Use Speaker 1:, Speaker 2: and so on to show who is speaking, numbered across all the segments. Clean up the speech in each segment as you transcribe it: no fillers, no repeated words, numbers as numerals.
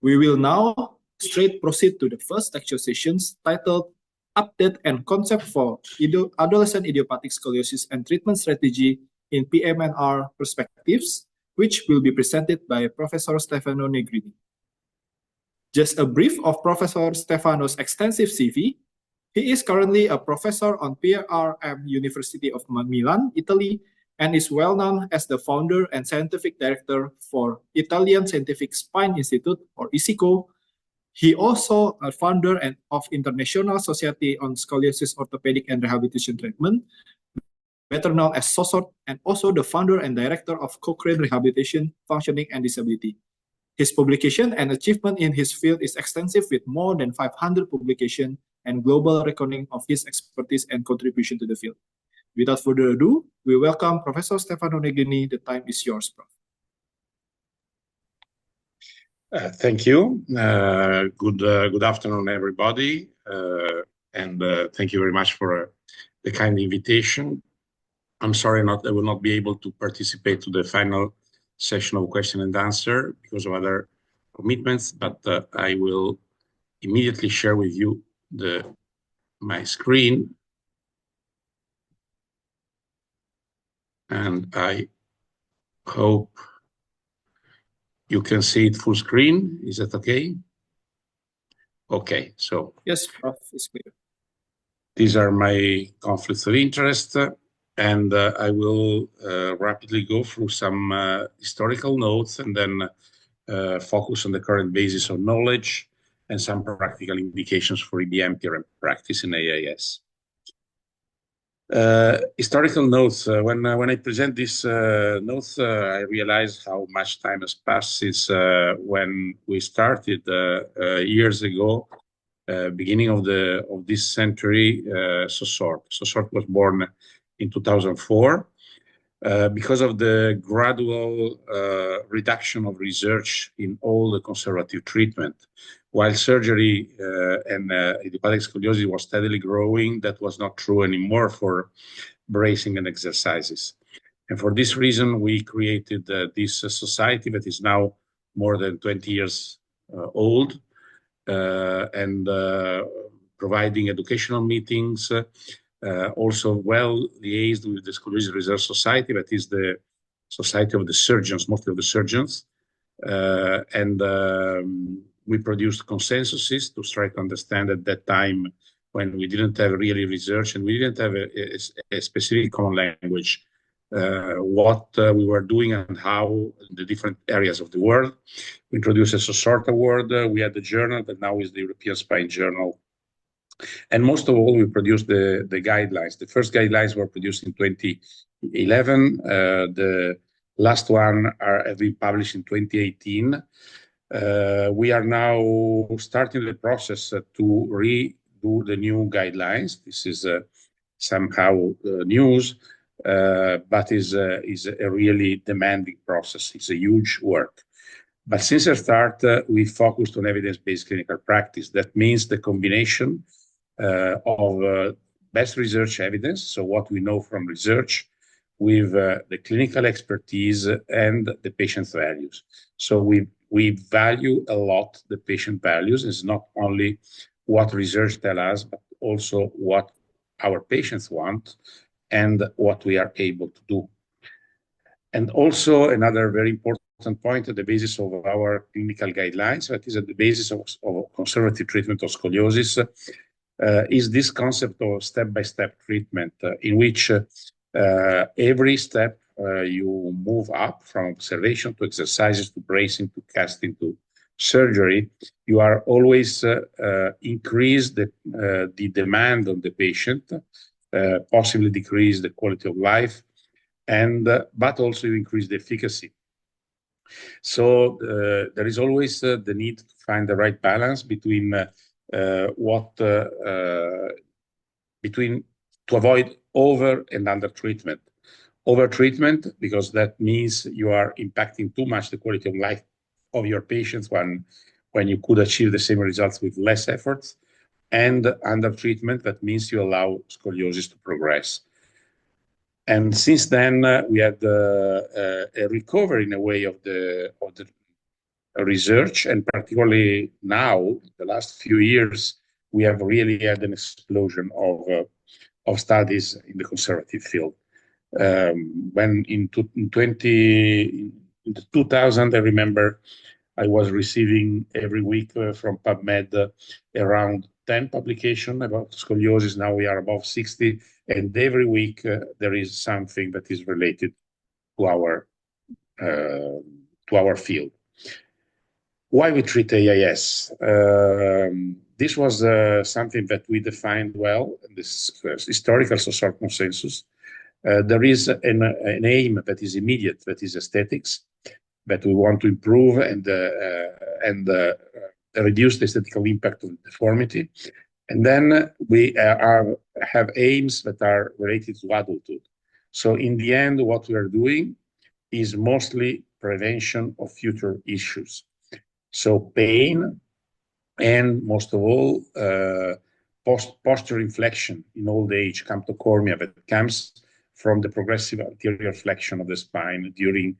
Speaker 1: We will now straight proceed to the first lecture sessions titled Update and Concept for Adolescent Idiopathic Scoliosis and Treatment Strategy in PM&R Perspectives, which will be presented by Professor Stefano Negrini. Just a brief of Professor Stefano's extensive CV. He is currently a professor on PRM University of Milan, Italy, and is well known as the founder and scientific director for Italian Scientific Spine Institute, or ISICO. He also a founder of International Society on Scoliosis, Orthopedic and Rehabilitation Treatment, better known as SOSORT, and also the founder and director of Cochrane Rehabilitation, Functioning and Disability. His publication and achievement in his field is extensive, with more than 500 publications and global reckoning of his expertise and contribution to the field. Without further ado, we welcome Professor Stefano Negrini. The time is yours, Prof.
Speaker 2: Thank you. Good afternoon, everybody, and thank you very much for the kind invitation. I'm sorry I will not be able to participate to the final session of question and answer because of other commitments, but I will immediately share with you my screen, and I hope you can see it full screen. Is that okay? Okay, so
Speaker 1: yes, Prof, it's clear.
Speaker 2: These are my conflicts of interest, and I will rapidly go through some historical notes and then focus on the current basis of knowledge and some practical indications for EBM PRM practice in AIS. Historical notes. When I present these notes, I realize how much time has passed since when we started years ago, beginning of this century. SOSORT was born in 2004 because of the gradual reduction of research in all the conservative treatment. While surgery and idiopathic scoliosis was steadily growing, that was not true anymore for bracing and exercises. And for this reason, we created this society that is now more than 20 years old, and providing educational meetings, also well liaised with the Scoliosis Research Society, that is the society of the surgeons, mostly of the surgeons, and we produced consensuses to try to understand at that time when we didn't have really research and we didn't have a specific common language, what we were doing and how in the different areas of the world. We introduced a SOSORT award. We had the journal that now is the European Spine Journal. And most of all, we produced the guidelines. The first guidelines were produced in 2011. The last one have been published in 2018. We are now starting the process to redo the new guidelines. This is somehow news, but is a really demanding process. It's a huge work. But since the start, we focused on evidence-based clinical practice. That means the combination of best research evidence, so what we know from research, with the clinical expertise and the patient's values. So we value a lot the patient values. It's not only what research tells us, but also what our patients want and what we are able to do. And also another very important point at the basis of our clinical guidelines, that is at the basis of conservative treatment of scoliosis, is this concept of step-by-step treatment, in which every step you move up from observation to exercises to bracing to casting to surgery. You are always increase the demand on the patient, possibly decrease the quality of life, and but also increase the efficacy. So there is always the need to find the right balance between to avoid over and under treatment. Over treatment, because that means you are impacting too much the quality of life of your patients when you could achieve the same results with less efforts. And under treatment, that means you allow scoliosis to progress. And since then, we had a recovery in a way of the research, and particularly now, the last few years, we have really had an explosion of studies in the conservative field. When in 2000, I remember I was receiving every week from PubMed around 10 publications about scoliosis. Now we are above 60, and every week there is something that is related to our field. Why we treat AIS? This was something that we defined well in this historical social consensus. There is an aim that is immediate, that is aesthetics, that we want to improve and reduce the aesthetical impact of deformity. And then we have aims that are related to adulthood. So in the end, what we are doing is mostly prevention of future issues. So pain, and most of all, posture inflection in old age, camptocormia, that comes from the progressive anterior flexion of the spine during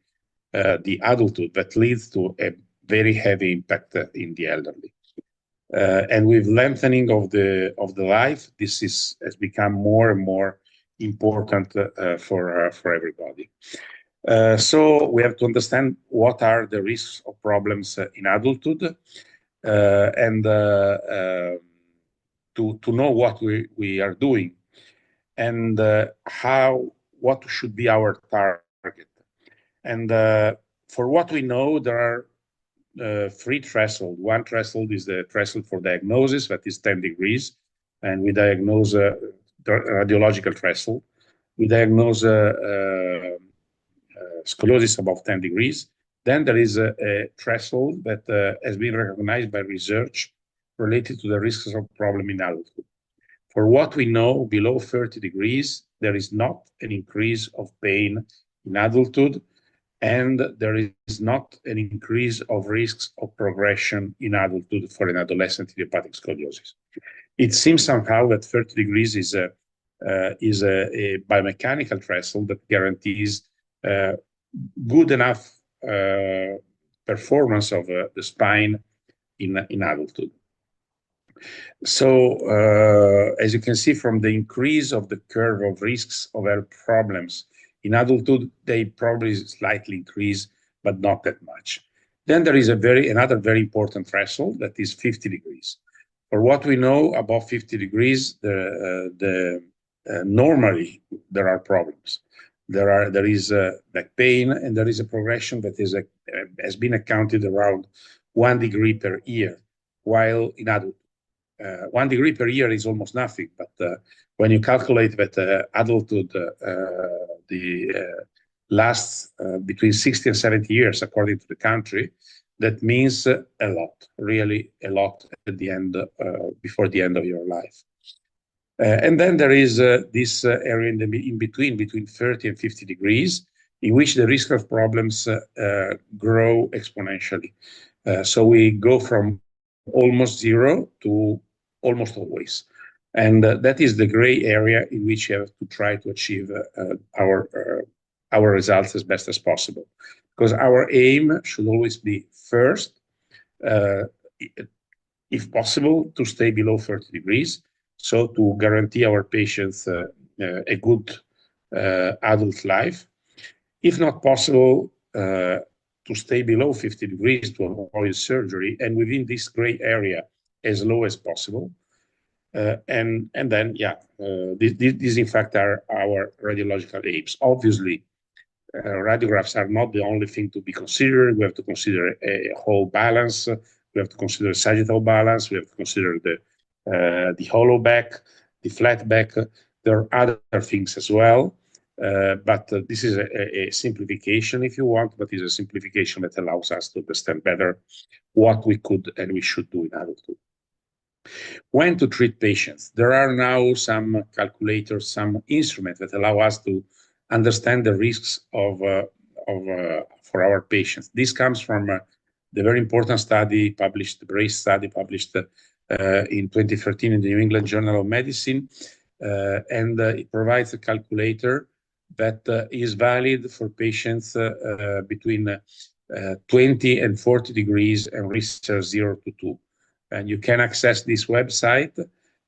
Speaker 2: the adulthood, that leads to a very heavy impact in the elderly. And with lengthening of the life, this has become more and more important for everybody. So we have to understand what are the risks of problems in adulthood, and to know what we are doing, and what should be our target. And for what we know, there are three thresholds. One threshold is the threshold for diagnosis, that is 10 degrees, and we diagnose the radiological threshold. We diagnose scoliosis above 10 degrees. Then there is a threshold that has been recognized by research related to the risks of problem in adulthood. For what we know, below 30 degrees, there is not an increase of pain in adulthood, and there is not an increase of risks of progression in adulthood for an adolescent idiopathic scoliosis. It seems somehow that 30 degrees is a biomechanical threshold that guarantees good enough performance of the spine in adulthood. So, as you can see from the increase of the curve of risks of health problems in adulthood, they probably slightly increase, but not that much. Then there is another very important threshold that is 50 degrees. For what we know, above 50 degrees, normally there are problems. There is back pain, and there is a progression that has been accounted around 1 degree per year, while in adulthood, 1 degree per year is almost nothing. But when you calculate that adulthood lasts between 60 and 70 years, according to the country, that means a lot, really a lot at the end, before the end of your life. And then there is this area in between 30 and 50 degrees, in which the risk of problems grow exponentially. So we go from almost zero to almost always. And that is the gray area in which you have to try to achieve our results as best as possible. Because our aim should always be first, if possible, to stay below 30 degrees. So to guarantee our patients a good adult life. If not possible, to stay below 50 degrees to avoid surgery, and within this gray area as low as possible. And then, these in fact are our radiological aims. Obviously, radiographs are not the only thing to be considered. We have to consider a whole balance. We have to consider sagittal balance. We have to consider the hollow back, the flat back. There are other things as well. But this is a simplification, if you want, but it's a simplification that allows us to understand better what we could and we should do in adulthood. When to treat patients? There are now some calculators, some instruments that allow us to understand the risks for our patients. This comes from the very important study published, the BRACE study published in 2013 in the New England Journal of Medicine, and it provides a calculator that is valid for patients between 20 and 40 degrees, and research 0 to 2. And you can access this website,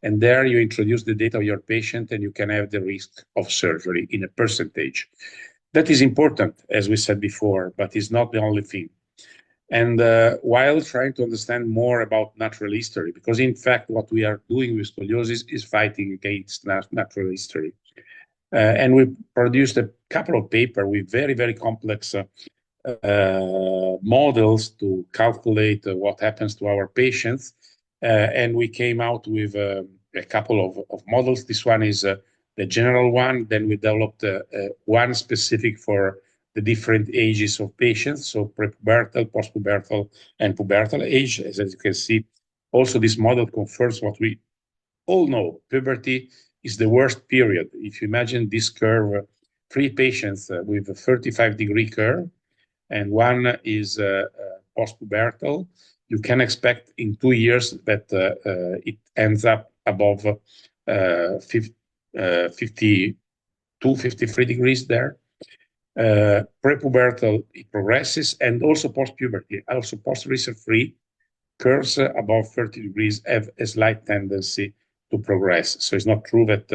Speaker 2: and there you introduce the data of your patient, and you can have the risk of surgery in a percentage. That is important, as we said before, but it's not the only thing. And while trying to understand more about natural history, because in fact, what we are doing with scoliosis is fighting against natural history. And we produced a couple of papers with very, very complex models to calculate what happens to our patients. And we came out with a couple of models. This one is the general one. Then we developed one specific for the different ages of patients, so prepubertal, postpubertal, and pubertal age. As you can see, also this model confirms what we all know. Puberty is the worst period. If you imagine this curve, 3 patients with a 35-degree curve, and one is postpubertal, you can expect in 2 years that it ends up above 52, 53 degrees there. Prepubertal, it progresses, and also post-puberty, also post-research 3, curves above 30 degrees have a slight tendency to progress. So it's not true that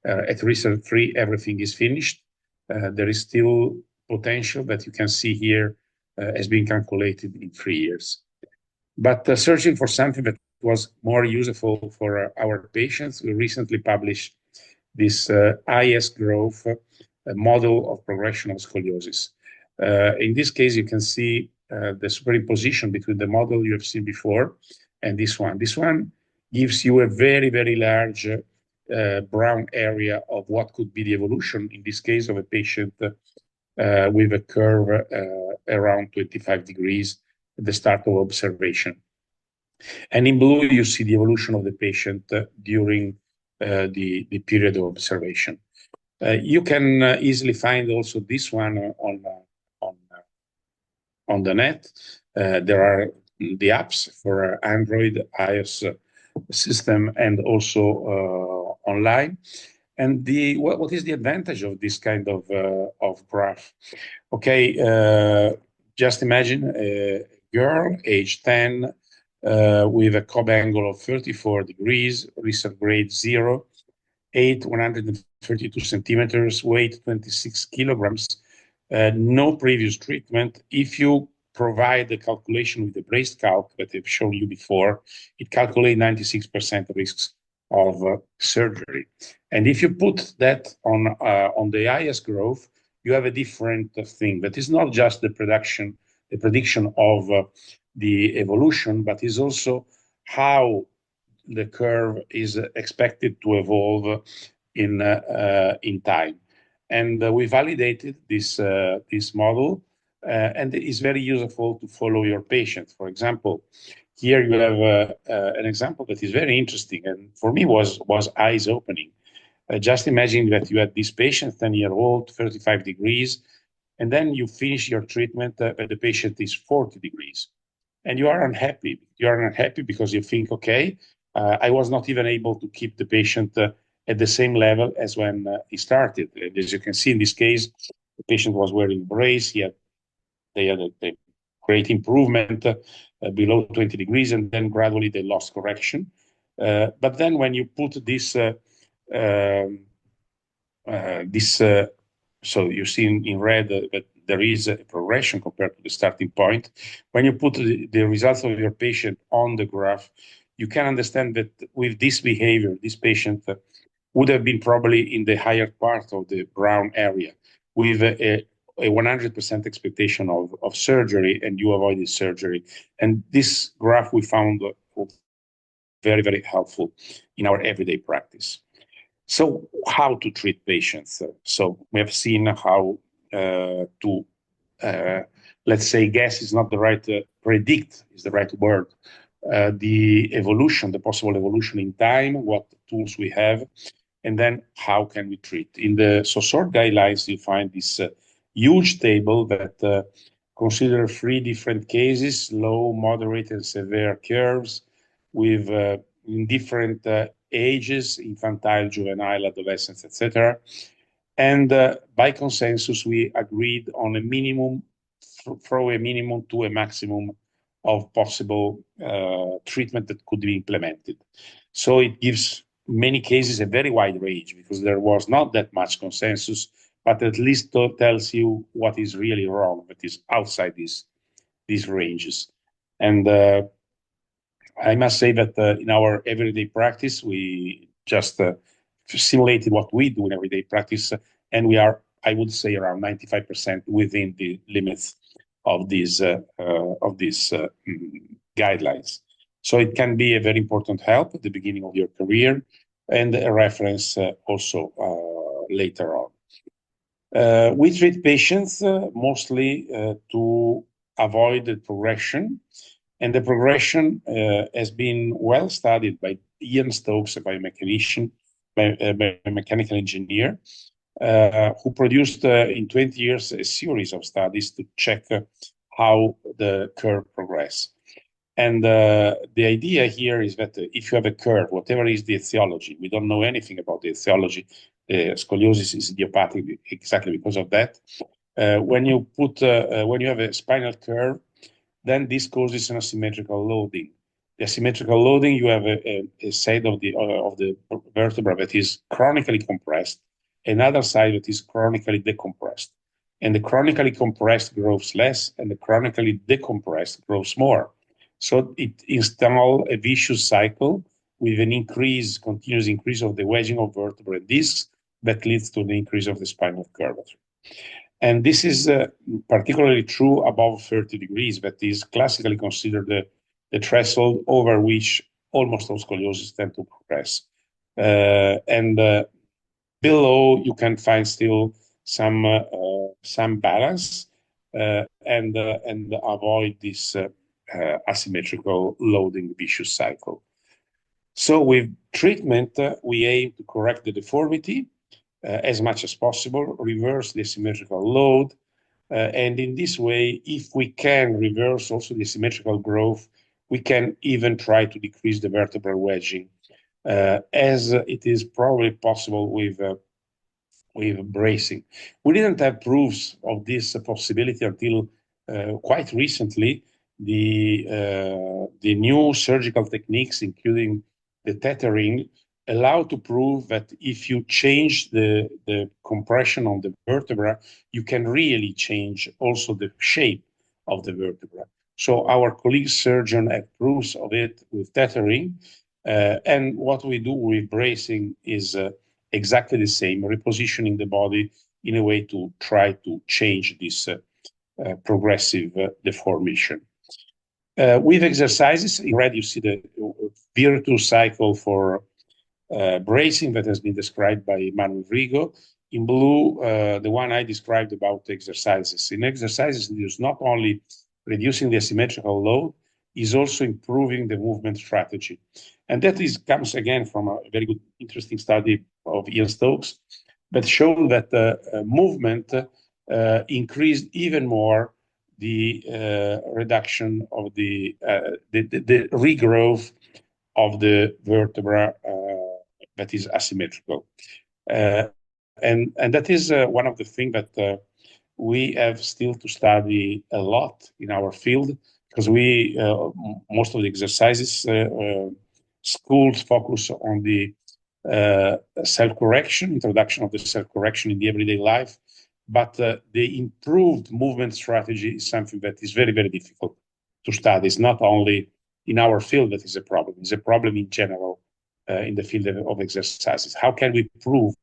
Speaker 2: at research 3 everything is finished. There is still potential that you can see here has been calculated in 3 years. But searching for something that was more useful for our patients, we recently published this IS growth model of progression of scoliosis. In this case, you can see the superimposition between the model you have seen before and this one. This one gives you a very, very large brown area of what could be the evolution, in this case, of a patient with a curve around 25 degrees at the start of observation. And in blue, you see the evolution of the patient during the period of observation. You can easily find also this one on the net. There are the apps for Android, iOS system, and also online. And what is the advantage of this kind of graph? Okay, just imagine a girl, age 10, with a Cobb angle of 34 degrees, research grade 0, 132 centimeters, weight 26 kilograms, no previous treatment. If you provide the calculation with the brace calc that I've shown you before, it calculates 96% risks of surgery. And if you put that on the IS growth, you have a different thing. That is not just the prediction of the evolution, but is also how the curve is expected to evolve in time. And we validated this model, and it is very useful to follow your patients. For example, here you have an example that is very interesting, and for me was eyes-opening. Just imagine that you had this patient, 10-year-old, 35 degrees, and then you finish your treatment, but the patient is 40 degrees. And you are unhappy. You are unhappy because you think, okay, I was not even able to keep the patient at the same level as when he started. And as you can see in this case, the patient was wearing a brace. They had a great improvement below 20 degrees, and then gradually they lost correction. But then when you put this, so you see in red that there is a progression compared to the starting point. When you put the results of your patient on the graph, you can understand that with this behavior, this patient would have been probably in the higher part of the brown area with a 100% expectation of surgery, and you avoided surgery. And this graph we found very, very helpful in our everyday practice. So how to treat patients? So we have seen how to, let's say, guess is not the right, predict is the right word, the evolution, the possible evolution in time, what tools we have, and then how can we treat. In the SOSORT guidelines, you find this huge table that consider 3 different cases, low, moderate, and severe curves with in different ages, infantile, juvenile, adolescents, etc. And by consensus, we agreed on a minimum from a minimum to a maximum of possible treatment that could be implemented. So it gives many cases a very wide range because there was not that much consensus, but at least tells you what is really wrong, that is outside these ranges. And I must say that in our everyday practice, we just simulated what we do in everyday practice, and we are, I would say, around 95% within the limits of these guidelines. So it can be a very important help at the beginning of your career and a reference also later on. We treat patients mostly to avoid the progression, and the progression has been well studied by Ian Stokes, a biomechanician, biomechanical engineer, who produced in 20 years a series of studies to check how the curve progress. And the idea here is that if you have a curve, whatever is the etiology, we don't know anything about the etiology. Scoliosis is idiopathic exactly because of that. When you have a spinal curve, then this causes an asymmetrical loading. The asymmetrical loading, you have a side of the vertebra that is chronically compressed, another side that is chronically decompressed. And the chronically compressed grows less, and the chronically decompressed grows more. So it installs a vicious cycle with an continuous increase of the wedging of vertebrae discs that leads to the increase of the spinal curvature. And this is particularly true above 30 degrees, that is classically considered the threshold over which almost all scoliosis tend to progress. And below, you can find still some balance and avoid this asymmetrical loading vicious cycle. So with treatment, we aim to correct the deformity as much as possible, reverse the asymmetrical load, and in this way, if we can reverse also the asymmetrical growth, we can even try to decrease the vertebral wedging, as it is probably possible with bracing. We didn't have proofs of this possibility until quite recently. The new surgical techniques, including the tethering, allow to prove that if you change the compression on the vertebra, you can really change also the shape of the vertebra. So our colleague surgeon had proofs of it with tethering, and what we do with bracing is exactly the same, repositioning the body in a way to try to change this progressive deformation. With exercises, in red you see the virtuous cycle for bracing that has been described by Manuel Rigo. In blue, the one I described about exercises. In exercises, it is not only reducing the asymmetrical load, is also improving the movement strategy. And that comes again from a very good, interesting study of Ian Stokes that showed that movement increased even more the reduction of the regrowth of the vertebra that is asymmetrical. And that is one of the things that we have still to study a lot in our field, because most of the exercises schools focus on the self-correction, introduction of the self-correction in the everyday life, but the improved movement strategy is something that is very, very difficult to study. It's not only in our field that is a problem, it's a problem in general in the field of exercises. How can we prove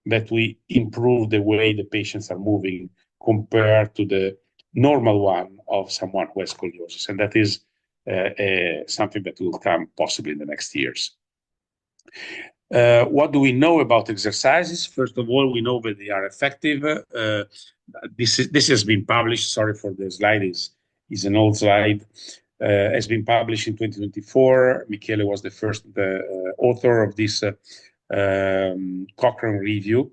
Speaker 2: that we improve the way the patients are moving compared to the normal one of someone who has scoliosis? And that is something that will come possibly in the next years. What do we know about exercises? First of all, we know that they are effective. This has been published. Sorry for the slide, is an old slide. Has been published in 2024. Michele was the first author of this Cochrane review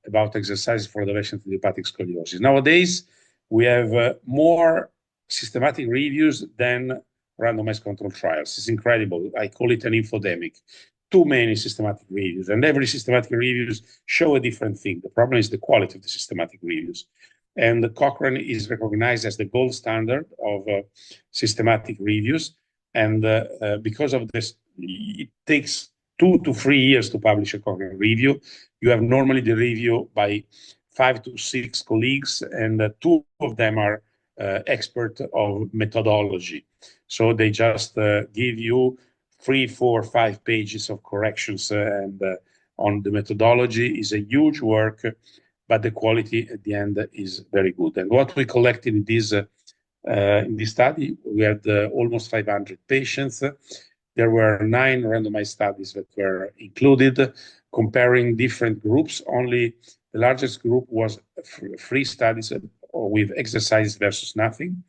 Speaker 2: about exercises for adolescent idiopathic scoliosis. Nowadays, we have more systematic reviews than randomized controlled trials. It's incredible. I call it an infodemic. Too many systematic reviews, and every systematic reviews show a different thing. The problem is the quality of the systematic reviews. And Cochrane is recognized as the gold standard of systematic reviews. And because of this, it takes 2 to 3 years to publish a Cochrane review. You have normally the review by 5 to 6 colleagues, and 2 of them are expert of methodology. So they just give you 3, 4, 5 pages of corrections, and on the methodology is a huge work, but the quality at the end is very good. And what we collected in this study, we had almost 500 patients. There were 9 randomized studies that were included, comparing different groups. Only the largest group was 3 studies with exercise versus nothing.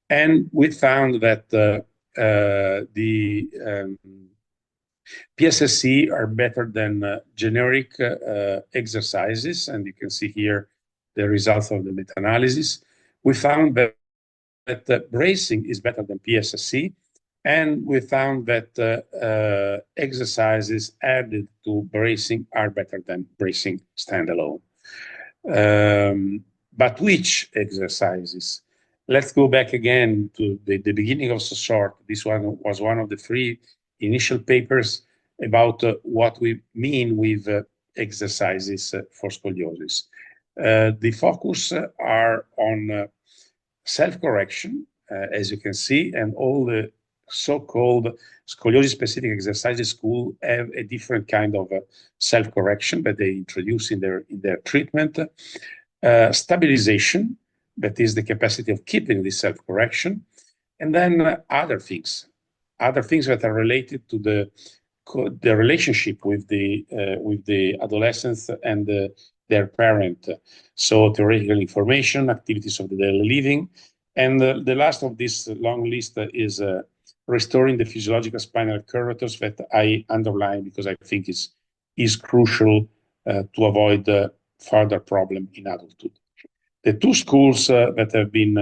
Speaker 2: And we found that the PSSC are better than generic exercises, and you can see here the results of the meta-analysis. We found that bracing is better than PSSC, and we found that exercises added to bracing are better than bracing standalone. But which exercises? Let's go back again to the beginning of SOSORT. This one was one of the 3 initial papers about what we mean with exercises for scoliosis. The focus are on self-correction, as you can see, and all the so-called scoliosis-specific exercises school have a different kind of self-correction that they introduce in their treatment. Stabilization, that is the capacity of keeping this self-correction, and then other things that are related to the relationship with the adolescents and their parent. So theoretical information, activities of the daily living, and the last of this long list is restoring the physiological spinal curvatures that I underline because I think is crucial to avoid further problem in adulthood. The 2 schools that have been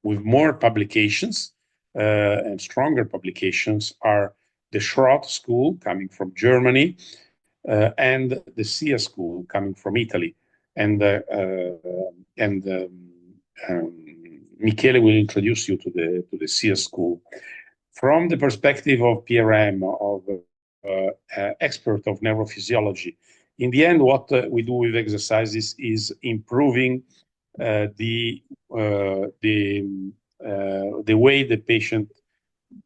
Speaker 2: with more publications and stronger publications are the Schroth School coming from Germany and the SIA School coming from Italy. And Michele will introduce you to the SIA School. From the perspective of PRM, of expert of neurophysiology, in the end, what we do with exercises is improving the way the patient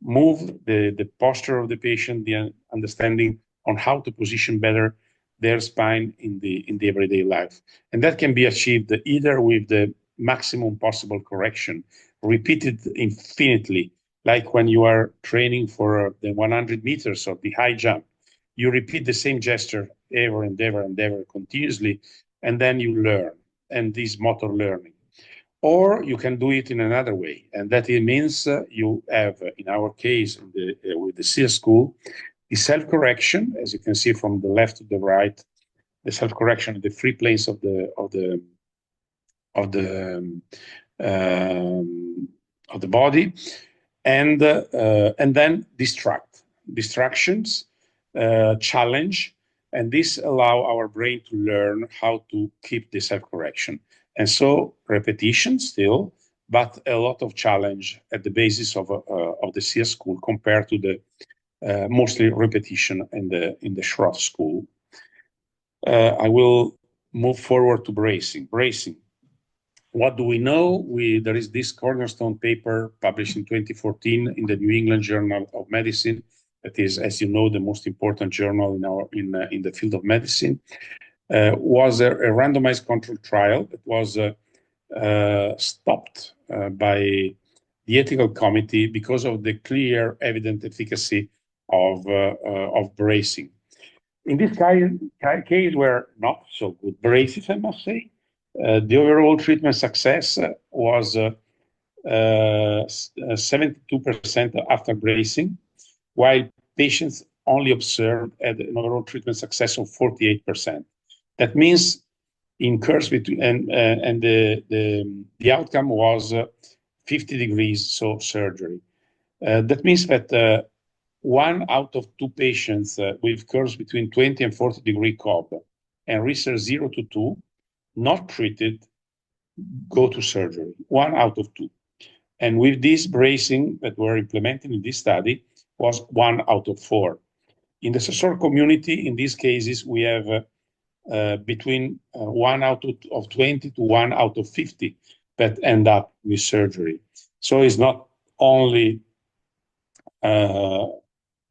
Speaker 2: move, the posture of the patient, the understanding on how to position better their spine in the everyday life. And that can be achieved either with the maximum possible correction, repeated infinitely, like when you are training for the 100 meters or the high jump. You repeat the same gesture ever and ever and ever continuously, and then you learn, and this motor learning. Or you can do it in another way, and that it means you have, in our case, with the SIA School, the self-correction, as you can see from the left to the right, the self-correction of the 3 planes of the body, and then distractions, challenge, and this allow our brain to learn how to keep the self-correction. And so repetition still, but a lot of challenge at the basis of the SIA School compared to the mostly repetition in the Schroth School. I will move forward to bracing. What do we know? There is this cornerstone paper published in 2014 in the New England Journal of Medicine. That is, as you know, the most important journal in the field of medicine. Was a randomized controlled trial that was stopped by the ethical committee because of the clear, evident efficacy of bracing. In this case, were not so good braces, I must say. The overall treatment success was 72% after bracing, while patients only observed an overall treatment success of 48%. That means in curves between, and the outcome was 50 degrees, so surgery. That means that 1 out of 2 patients with curves between 20 and 40 degree COB and research 0 to 2 not treated go to surgery, 1 out of 2. And with this bracing that we're implementing in this study was 1 out of 4. In the sensor community, in these cases, we have between 1 out of 20 to 1 out of 50 that end up with surgery. So it's not only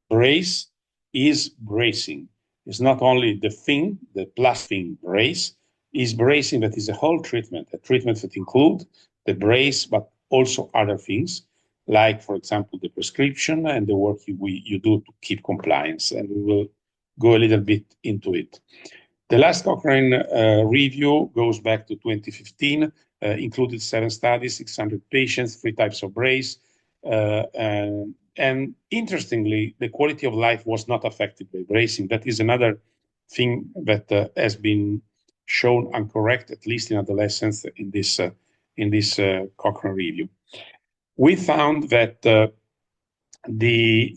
Speaker 2: brace, is bracing. It's not only the thing, the plus thing, brace, is bracing that is a whole treatment, a treatment that includes the brace, but also other things, like, for example, the prescription and the work you do to keep compliance. And we will go a little bit into it. The last Cochrane review goes back to 2015, included 7 studies, 600 patients, 3 types of brace. And interestingly, the quality of life was not affected by bracing. That is another thing that has been shown incorrect, at least in adolescents, in this Cochrane review. We found that the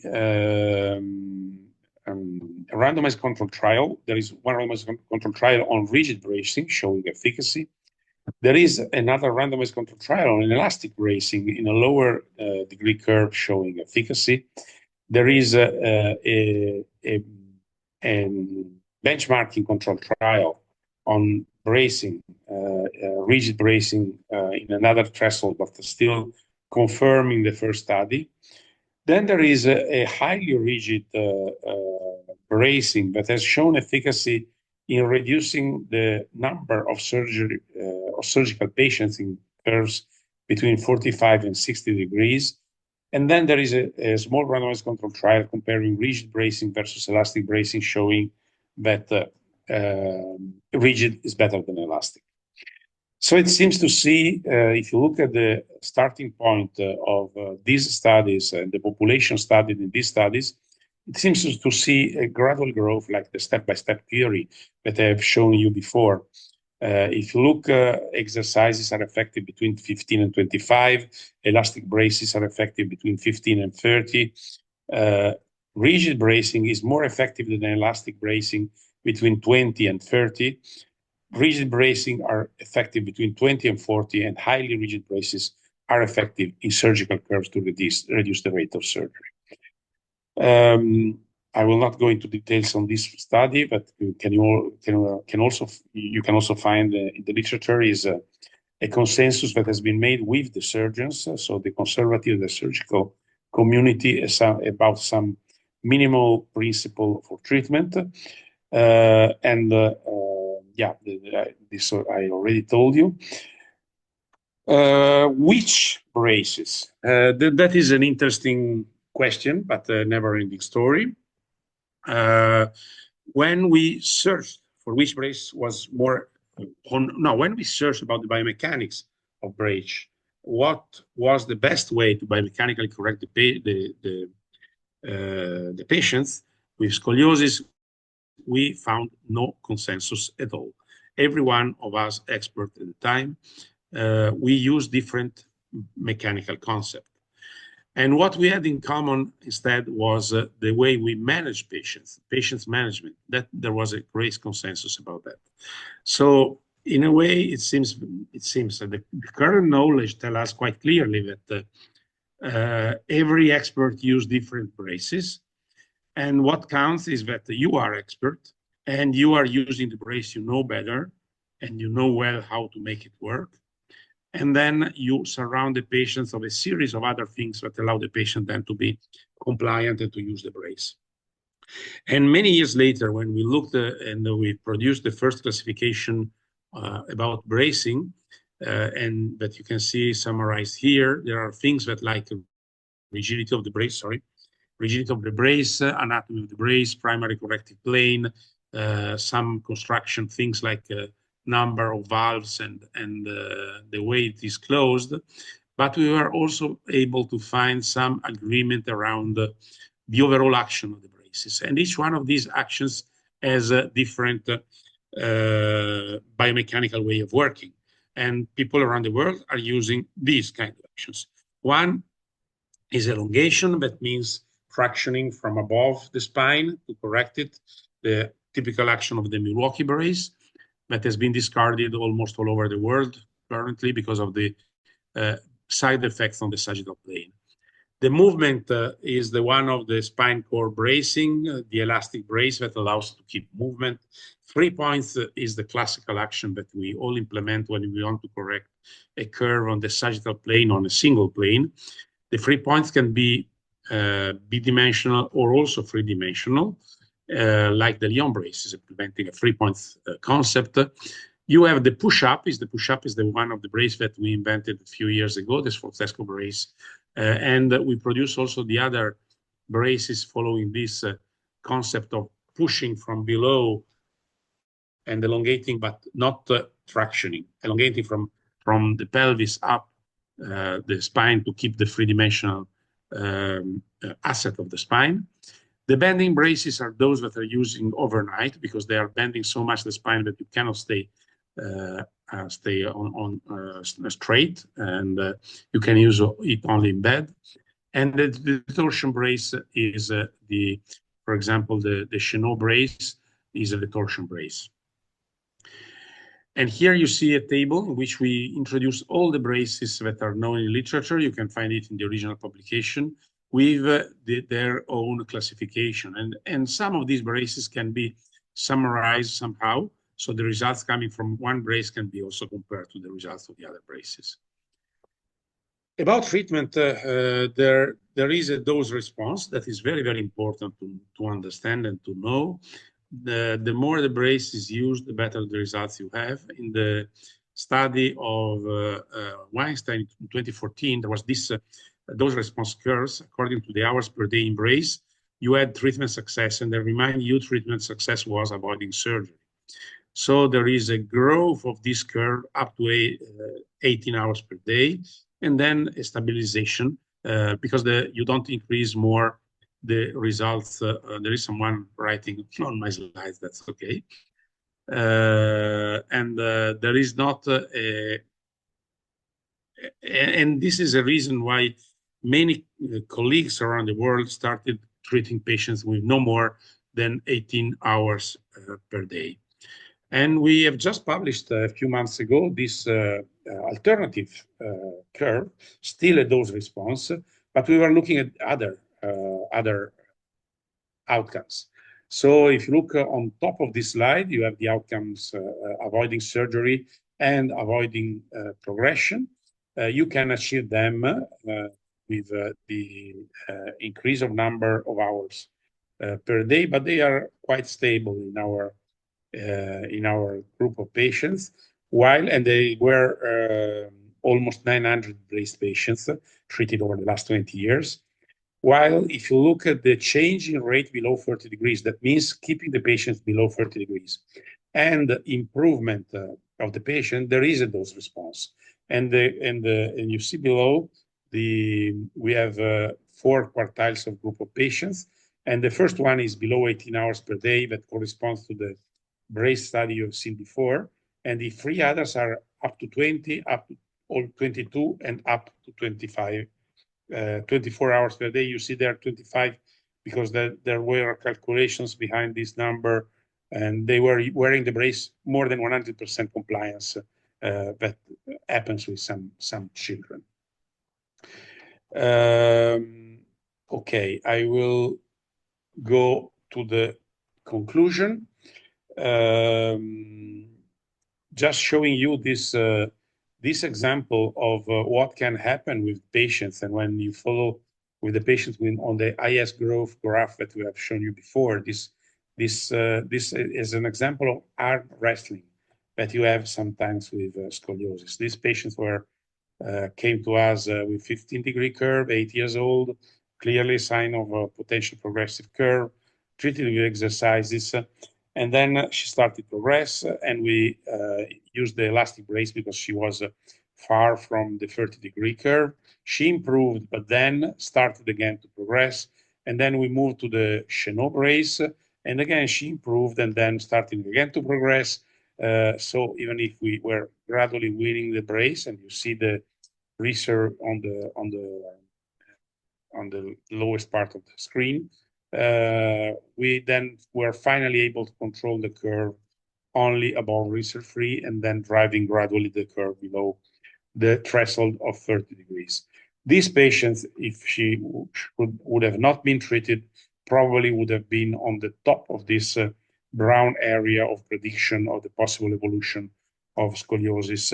Speaker 2: randomized control trial, there is one randomized control trial on rigid bracing showing efficacy. There is another randomized control trial on elastic bracing in a lower degree curve showing efficacy. There is a benchmarking control trial on bracing, rigid bracing in another threshold, but still confirming the first study. Then there is a highly rigid bracing that has shown efficacy in reducing the number of surgical patients in curves between 45 and 60 degrees. And then there is a small randomized control trial comparing rigid bracing versus elastic bracing, showing that rigid is better than elastic. So it seems to see, if you look at the starting point of these studies and the population studied in these studies, it seems to see a gradual growth, like the step-by-step theory that I have shown you before. If you look, exercises are effective between 15 and 25. Elastic braces are effective between 15 and 30. Rigid bracing is more effective than elastic bracing between 20 and 30. Rigid bracing are effective between 20 and 40, and highly rigid braces are effective in surgical curves to reduce the rate of surgery. I will not go into details on this study, but you can also find in the literature is a consensus that has been made with the surgeons, so the conservative, the surgical community, about some minimal principle for treatment. This I already told you. Which braces? That is an interesting question, but a never-ending story. When we searched for which brace was more, when we searched about the biomechanics of brace, what was the best way to biomechanically correct the patients with scoliosis, we found no consensus at all. Every one of us experts at the time, we used different mechanical concepts. And what we had in common instead was the way we manage patients management, that there was a great consensus about that. So in a way, it seems that the current knowledge tells us quite clearly that every expert uses different braces. And what counts is that you are expert and you are using the brace you know better and you know well how to make it work. And then you surround the patients of a series of other things that allow the patient then to be compliant and to use the brace. And many years later, when we looked and we produced the first classification about bracing, and that you can see summarized here, there are things that like rigidity of the brace, rigidity of the brace, anatomy of the brace, primary corrective plane, some construction things like number of valves and the way it is closed. But we were also able to find some agreement around the overall action of the braces. And each one of these actions has a different biomechanical way of working. And people around the world are using these kind of actions. One is elongation, that means fractioning from above the spine to correct it, the typical action of the Milwaukee brace. that has been discarded almost all over the world currently because of the side effects on the sagittal plane. The movement is the one of the spine core bracing, the elastic brace that allows to keep movement. 3 points is the classical action that we all implement when we want to correct a curve on the sagittal plane on a single plane. The 3 points can be bidimensional or also three-dimensional, like the Lyon brace is implementing a 3 points concept. You have the push-up. The push-up is the one of the brace that we invented a few years ago, the Sforzesco brace. And we produce also the other braces following this concept of pushing from below and elongating, but not tractioning, elongating from the pelvis up the spine to keep the three-dimensional asset of the spine. The bending braces are those that are using overnight because they are bending so much the spine that you cannot stay straight, and you can use it only in bed. And the torsion brace is for example, the Chenot brace is a torsion brace. And here you see a table in which we introduce all the braces that are known in literature. You can find it in the original publication with their own classification. And some of these braces can be summarized somehow. So the results coming from one brace can be also compared to the results of the other braces. About treatment, there is a dose response that is very, very important to understand and to know. The more the brace is used, the better the results you have. In the study of Weinstein in 2014, there was this dose response curves according to the hours per day in brace. You had treatment success, and I remind you, treatment success was avoiding surgery. So there is a growth of this curve up to 18 hours per day, and then a stabilization because you don't increase more the results. There is someone writing on my slides, that's okay. And there is not and this is a reason why many colleagues around the world started treating patients with no more than 18 hours per day. And we have just published a few months ago this alternative curve, still a dose response, but we were looking at other outcomes. So if you look on top of this slide, you have the outcomes avoiding surgery and avoiding progression. You can achieve them with the increase of number of hours per day, but they are quite stable in our group of patients, and they were almost 900 brace patients treated over the last 20 years. While if you look at the change in rate below 30 degrees, that means keeping the patients below 30 degrees, and improvement of the patient, there is a dose response. And you see below, we have 4 quartiles of group of patients, and the first one is below 18 hours per day, that corresponds to the brace study you've seen before, and the 3 others are up to 20, up to 22, and up to 25, 24 hours per day. You see there 25 because there were calculations behind this number, and they were wearing the brace more than 100% compliance that happens with some children. Okay, I will go to the conclusion. Just showing you this example of what can happen with patients, and when you follow with the patients on the IS growth graph that we have shown you before. This is an example of arm wrestling that you have sometimes with scoliosis. These patients came to us with 15-degree curve, 8 years old, clearly sign of a potential progressive curve, treated with exercises. And then she started to progress, and we used the elastic brace because she was far from the 30-degree curve. She improved, but then started again to progress. And then we moved to the Chenot brace, and again she improved, and then starting again to progress. So even if we were gradually winning the brace, and you see the reserve on the lowest part of the screen, we then were finally able to control the curve only above risk-free and then driving gradually the curve below the threshold of 30 degrees. These patients, if she would have not been treated, probably would have been on the top of this brown area of prediction of the possible evolution of scoliosis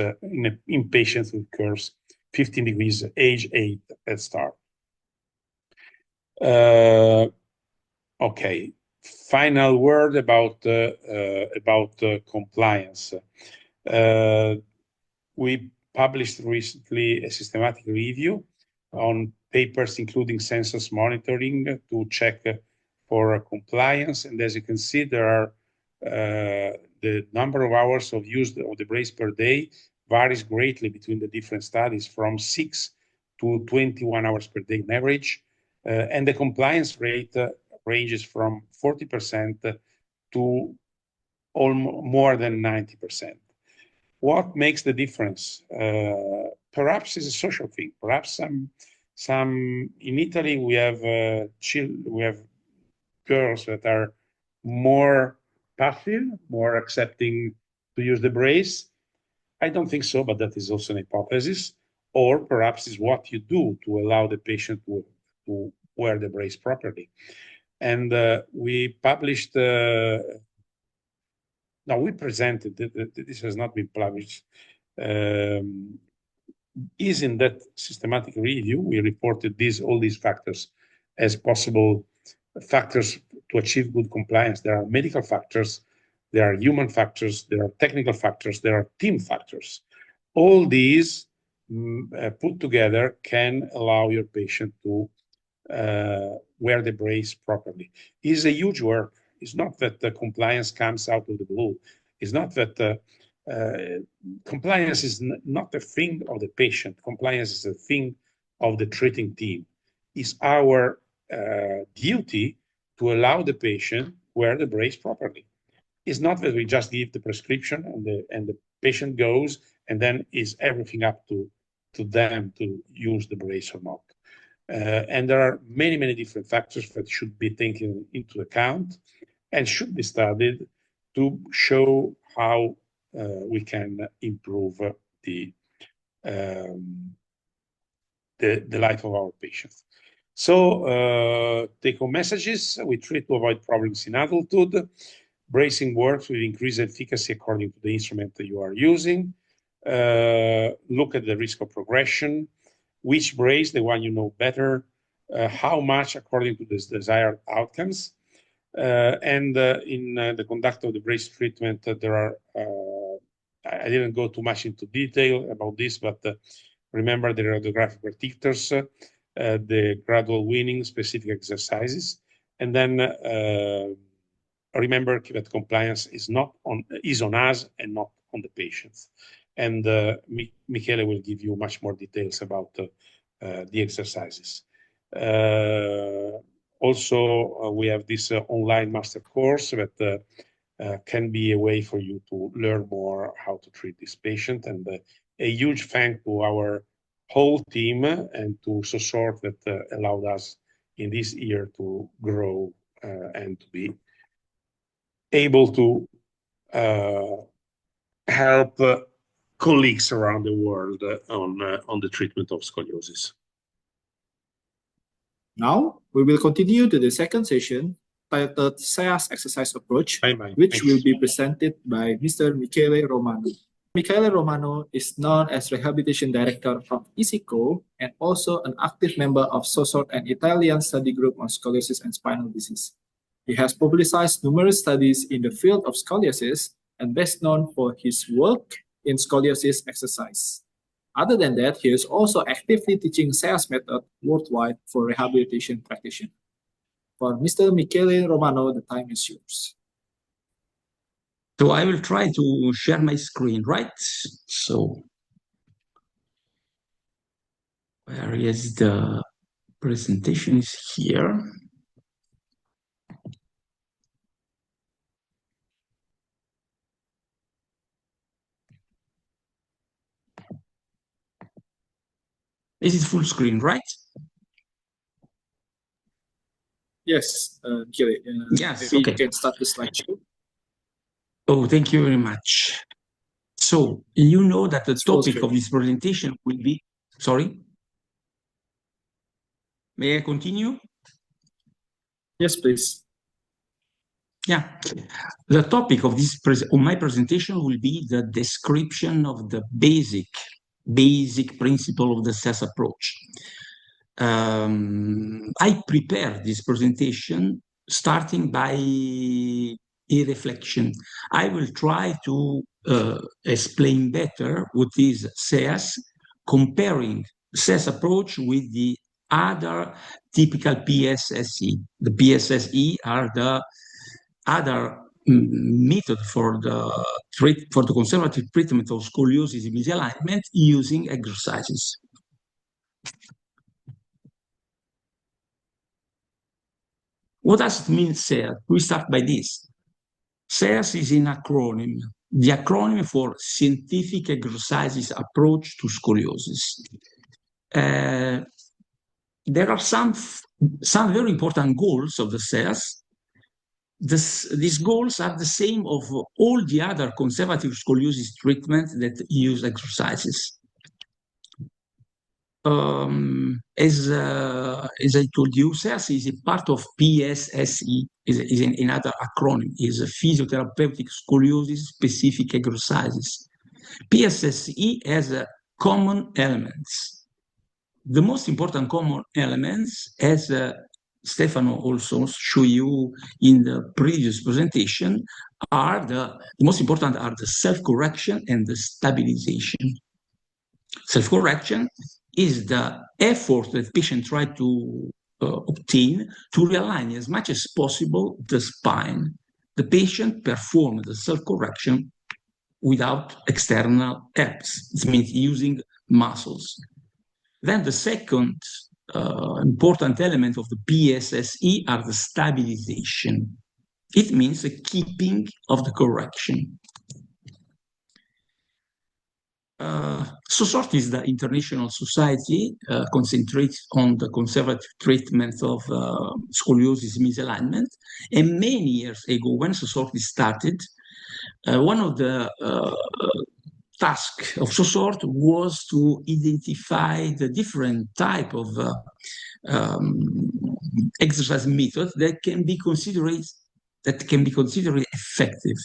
Speaker 2: in patients with curves 15 degrees, age 8 at start. Okay, final word about compliance. We published recently a systematic review on papers including census monitoring to check for compliance. And as you can see, there are the number of hours of use of the brace per day varies greatly between the different studies, from 6 to 21 hours per day on average. And the compliance rate ranges from 40% to more than 90%. What makes the difference? Perhaps it's a social thing. Perhaps some in Italy we have girls that are more passive, more accepting to use the brace. I don't think so, but that is also an hypothesis. Or perhaps it's what you do to allow the patient to wear the brace properly. And we published. Now we presented. This has not been published. Is in that systematic review, we reported all these factors as possible factors to achieve good compliance. There are medical factors, there are human factors, there are technical factors, there are team factors. All these put together can allow your patient to wear the brace properly. It's a huge work. It's not that the compliance comes out of the blue. It's not that compliance is not a thing of the patient. Compliance is a thing of the treating team. It's our duty to allow the patient wear the brace properly. It's not that we just give the prescription and the patient goes and then is everything up to them to use the brace or not. And there are many, many different factors that should be taken into account and should be studied to show how we can improve the life of our patients. So take-home messages: we treat to avoid problems in adulthood. Bracing works with increased efficacy according to the instrument that you are using. Look at the risk of progression. Which brace, the one you know better, how much according to the desired outcomes. And in the conduct of the brace treatment, there are, I didn't go too much into detail about this, but remember the radiographic predictors, the gradual weaning, specific exercises, and then remember that compliance is on us and not on the patients. And Michele will give you much more details about the exercises. Also, we have this online master course that can be a way for you to learn more how to treat this patient. And a huge thank to our whole team and to SOSORT that allowed us in this year to grow and to be able to help colleagues around the world on the treatment of scoliosis.
Speaker 1: Now, we will continue to the second session titled SEAS Exercise Approach, which will be presented by Mr. Michele Romano. Michele Romano is known as Rehabilitation Director from ISICO and also an active member of SOSORT, an Italian study group on scoliosis and spinal disease. He has publicized numerous studies in the field of scoliosis and best known for his work in scoliosis exercise. Other than that, he is also actively teaching SEAS method worldwide for rehabilitation practitioners. For Mr. Michele Romano, the time is yours.
Speaker 3: So I will try to share my screen, right? So where is the presentation? Is here. This is full screen, right?
Speaker 1: Yes, Michele.
Speaker 3: Yes,
Speaker 1: maybe
Speaker 3: okay.
Speaker 1: you can start the slideshow.
Speaker 3: Oh, thank you very much. So you know that the topic of this presentation will be, sorry? May I continue?
Speaker 1: Yes, please.
Speaker 3: Yeah. The topic of my presentation will be the description of the basic principle of the SES approach. I prepared this presentation starting by a reflection. I will try to explain better what is SES, comparing SES approach with the other typical PSSE. The PSSE are the other method for the conservative treatment of scoliosis and misalignment using exercises. What does it mean, SES? We start by this. SES is an acronym, the acronym for Scientific Exercises Approach to Scoliosis. There are some very important goals of the SES. These goals are the same of all the other conservative scoliosis treatments that use exercises. As I told you, SES is a part of PSSE, is another acronym, is a physiotherapeutic scoliosis specific exercises. PSSE has common elements. The most important common elements, as Stefano also showed you in the previous presentation, are the most important are the self-correction and the stabilization. Self-correction is the effort that patient try to obtain to realign as much as possible the spine. The patient performs the self-correction without external helps. It means using muscles. Then the second important element of the PSSE are the stabilization. It means the keeping of the correction. SOSORT is the international society concentrates on the conservative treatment of scoliosis misalignment. And many years ago, when SOSORT started, one of the tasks of SOSORT was to identify the different type of exercise methods that can be considered effective.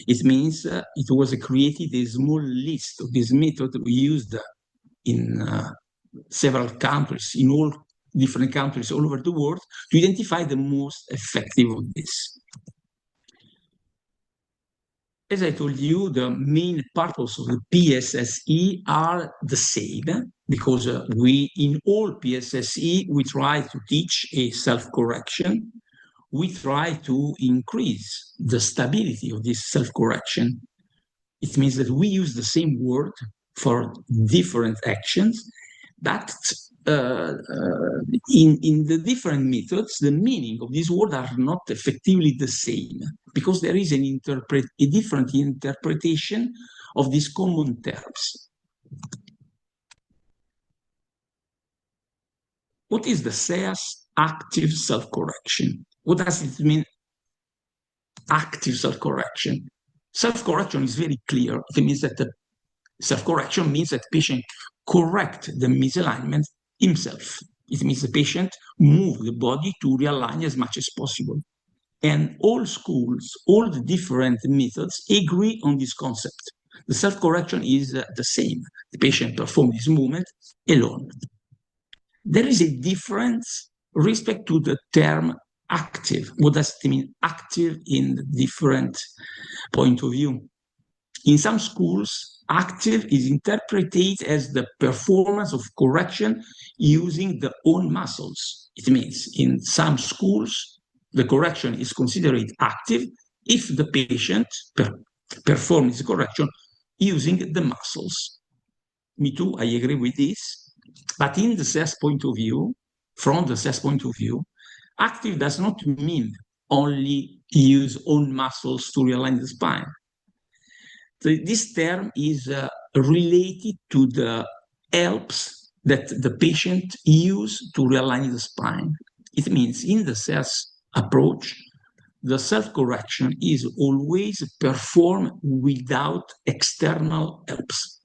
Speaker 3: It means it was created a small list of these methods used in several countries, in all different countries all over the world, to identify the most effective of this. As I told you, the main purpose of the PSSE are the same, because in all PSSE, we try to teach a self-correction. We try to increase the stability of this self-correction. It means that we use the same word for different actions, but in the different methods, the meaning of these words are not effectively the same, because there is a different interpretation of these common terms. What is the SES active self-correction? What does it mean, active self-correction? Self-correction is very clear. It means that the self-correction means that the patient correct the misalignment himself. It means the patient move the body to realign as much as possible. And all schools, all the different methods agree on this concept. The self-correction is the same. The patient performs this movement alone. There is a difference respect to the term active. What does it mean, active, in different point of view? In some schools, active is interpreted as the performance of correction using the own muscles. It means in some schools, the correction is considered active if the patient performs the correction using the muscles. Me too, I agree with this. But in the SES point of view, from the SES point of view, active does not mean only use own muscles to realign the spine. So this term is related to the helps that the patient use to realign the spine. It means in the SES approach, the self-correction is always performed without external helps.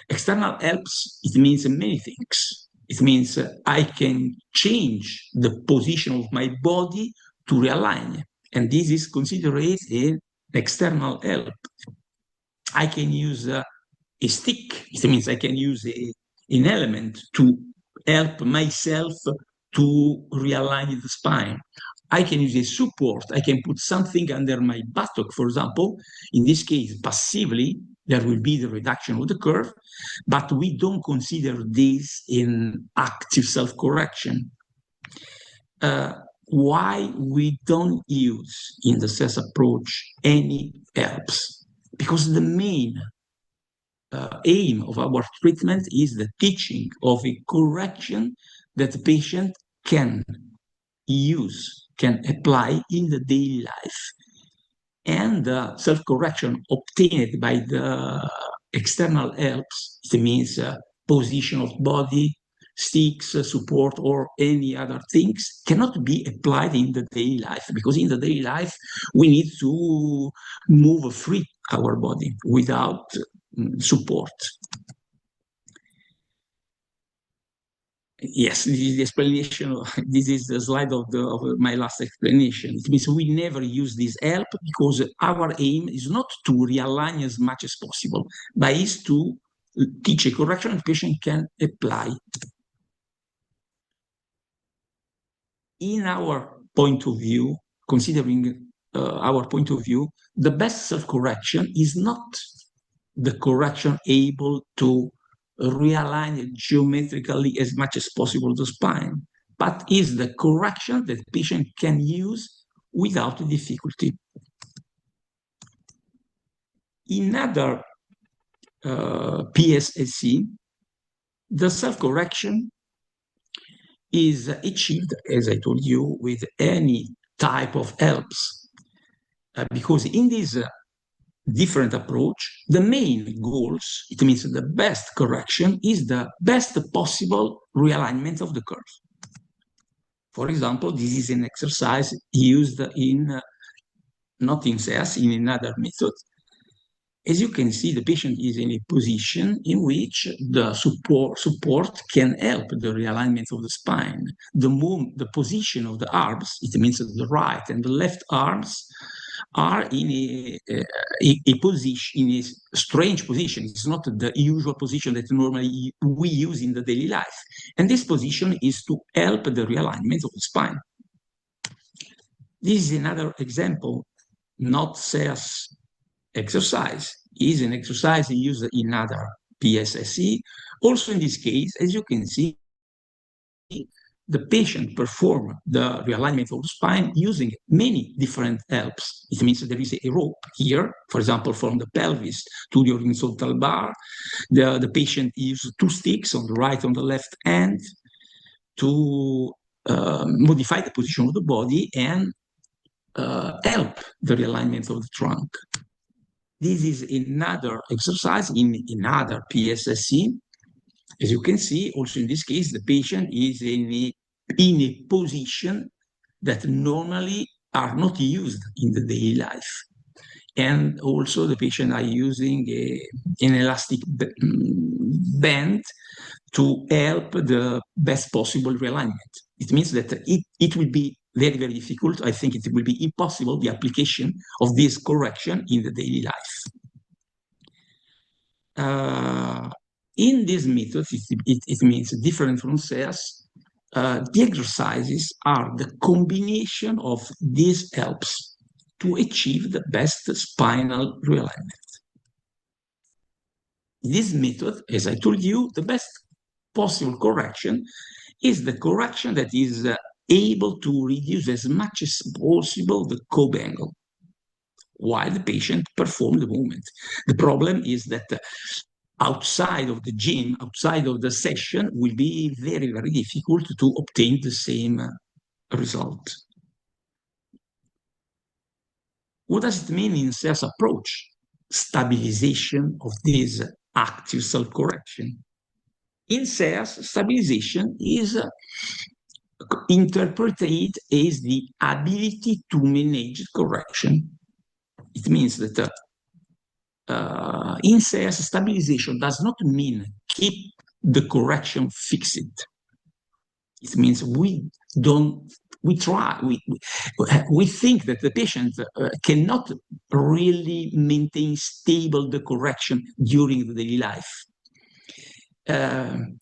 Speaker 3: External helps, it means many things. It means I can change the position of my body to realign, and this is considered an external help. I can use a stick. It means I can use an element to help myself to realign the spine. I can use a support. I can put something under my buttock, for example. In this case, passively, there will be the reduction of the curve, but we don't consider this in active self-correction. Why we don't use in the SES approach any helps? Because the main aim of our treatment is the teaching of a correction that the patient can use, can apply in the daily life. And the self-correction obtained by the external helps, it means position of body, sticks, support, or any other things, cannot be applied in the daily life, because in the daily life we need to move free our body without support. Yes, this is the explanation. This is the slide of my last explanation. It means we never use this help because our aim is not to realign as much as possible, but is to teach a correction the patient can apply. In our point of view, considering our point of view, the best self-correction is not the correction able to realign geometrically as much as possible the spine, but is the correction that the patient can use without difficulty. In other PSSC, the self-correction is achieved, as I told you, with any type of helps, because in this different approach, the main goals, it means the best correction is the best possible realignment of the curve. For example, this is an exercise used in, not in SES, in another method. As you can see, the patient is in a position in which the support can help the realignment of the spine. The position of the arms, it means the right and the left arms, are in a position, in a strange position. It's not the usual position that normally we use in the daily life. And this position is to help the realignment of the spine. This is another example, not SES exercise. Is an exercise used in other PSSE. Also in this case, as you can see, the patient perform the realignment of the spine using many different helps. It means that there is a rope here, for example, from the pelvis to the horizontal bar. The patient uses two sticks on the right and the left hand to modify the position of the body and help the realignment of the trunk. This is another exercise in another PSSE. As you can see, also in this case, the patient is in a position that normally are not used in the daily life. And also the patient are using an elastic band to help the best possible realignment. It means that it will be very, very difficult. I think it will be impossible, the application of this correction in the daily life. In this method, it means different from SES, the exercises are the combination of these helps to achieve the best spinal realignment. This method, as I told you, the best possible correction is the correction that is able to reduce as much as possible the Cobb angle while the patient performs the movement. The problem is that outside of the gym, outside of the session, will be very, very difficult to obtain the same result. What does it mean in SES approach? Stabilization of this active self-correction. In SES, stabilization is interpret it as the ability to manage correction. It means that in CS, stabilization does not mean keep the correction fixed. It means we think that the patient cannot really maintain stable the correction during the daily life.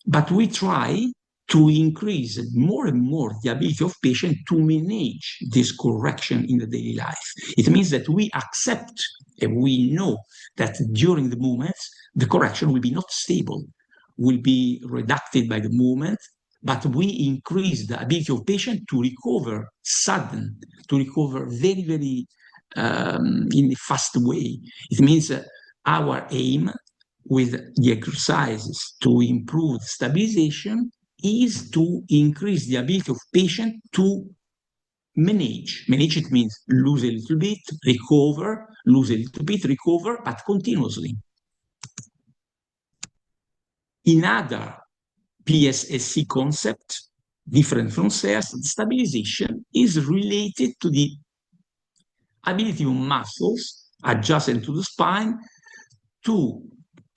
Speaker 3: But we try to increase more and more the ability of patient to manage this correction in the daily life. It means that we accept and we know that during the movements, the correction will be not stable, will be reduced by the movement, but we increase the ability of patient to recover to recover very, very in a fast way. It means our aim with the exercises to improve stabilization is to increase the ability of patient to manage. Manage, it means lose a little bit, recover, lose a little bit, recover, but continuously. Another PSSC concept, different from CS, stabilization is related to the ability of muscles adjacent to the spine to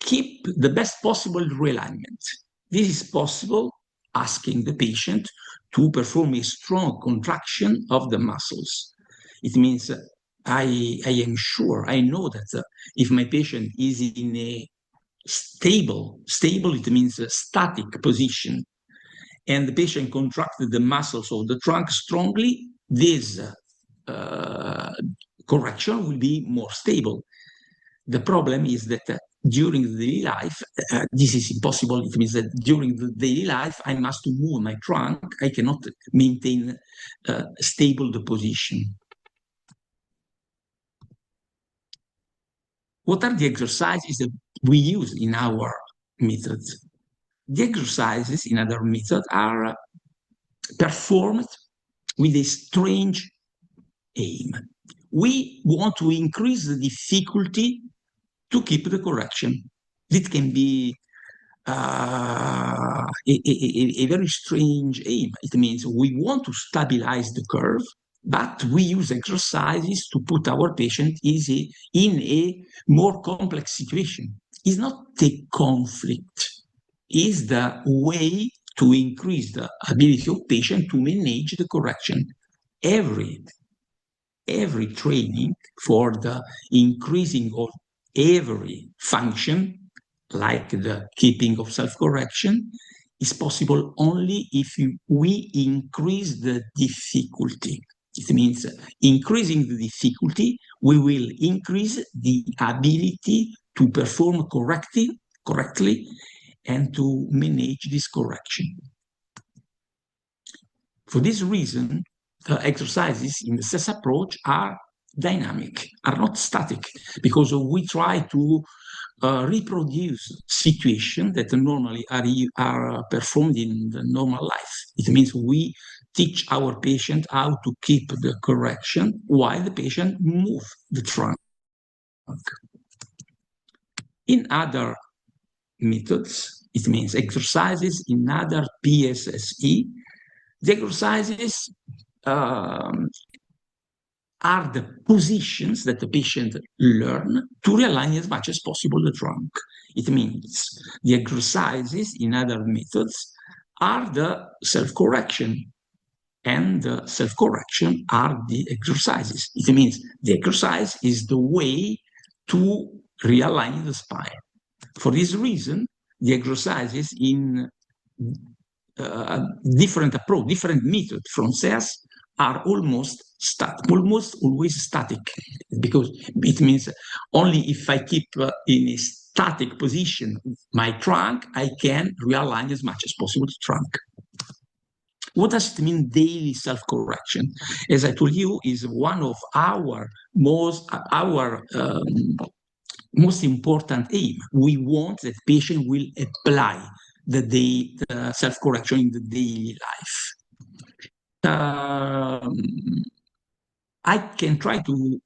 Speaker 3: keep the best possible realignment. This is possible asking the patient to perform a strong contraction of the muscles. It means I am sure, I know that if my patient is in a stable, it means a static position, and the patient contracted the muscles of the trunk strongly, this correction will be more stable. The problem is that during the daily life, this is impossible. It means that during the daily life, I must move my trunk. I cannot maintain stable the position. What are the exercises that we use in our methods? The exercises in other methods are performed with a strange aim. We want to increase the difficulty to keep the correction. It can be a very strange aim. It means we want to stabilize the curve, but we use exercises to put our patient in a more complex situation. It's not a conflict. It's the way to increase the ability of patient to manage the correction. Every training for the increasing of every function, like the keeping of self-correction, is possible only if we increase the difficulty. It means increasing the difficulty, we will increase the ability to perform correctly and to manage this correction. For this reason, the exercises in the CS approach are dynamic, are not static, because we try to reproduce situations that normally are performed in the normal life. It means we teach our patient how to keep the correction while the patient moves the trunk. In other methods, it means exercises in other PSSE, the exercises are the positions that the patient learn to realign as much as possible the trunk. It means the exercises in other methods are the self-correction, and the self-correction are the exercises. It means the exercise is the way to realign the spine. For this reason, the exercises in different approach, different methods from CS are almost always static, because it means only if I keep in a static position my trunk, I can realign as much as possible the trunk. What does it mean, daily self-correction? As I told you, is one of our most important aim. We want that patient will apply the self-correction in the daily life. I can try to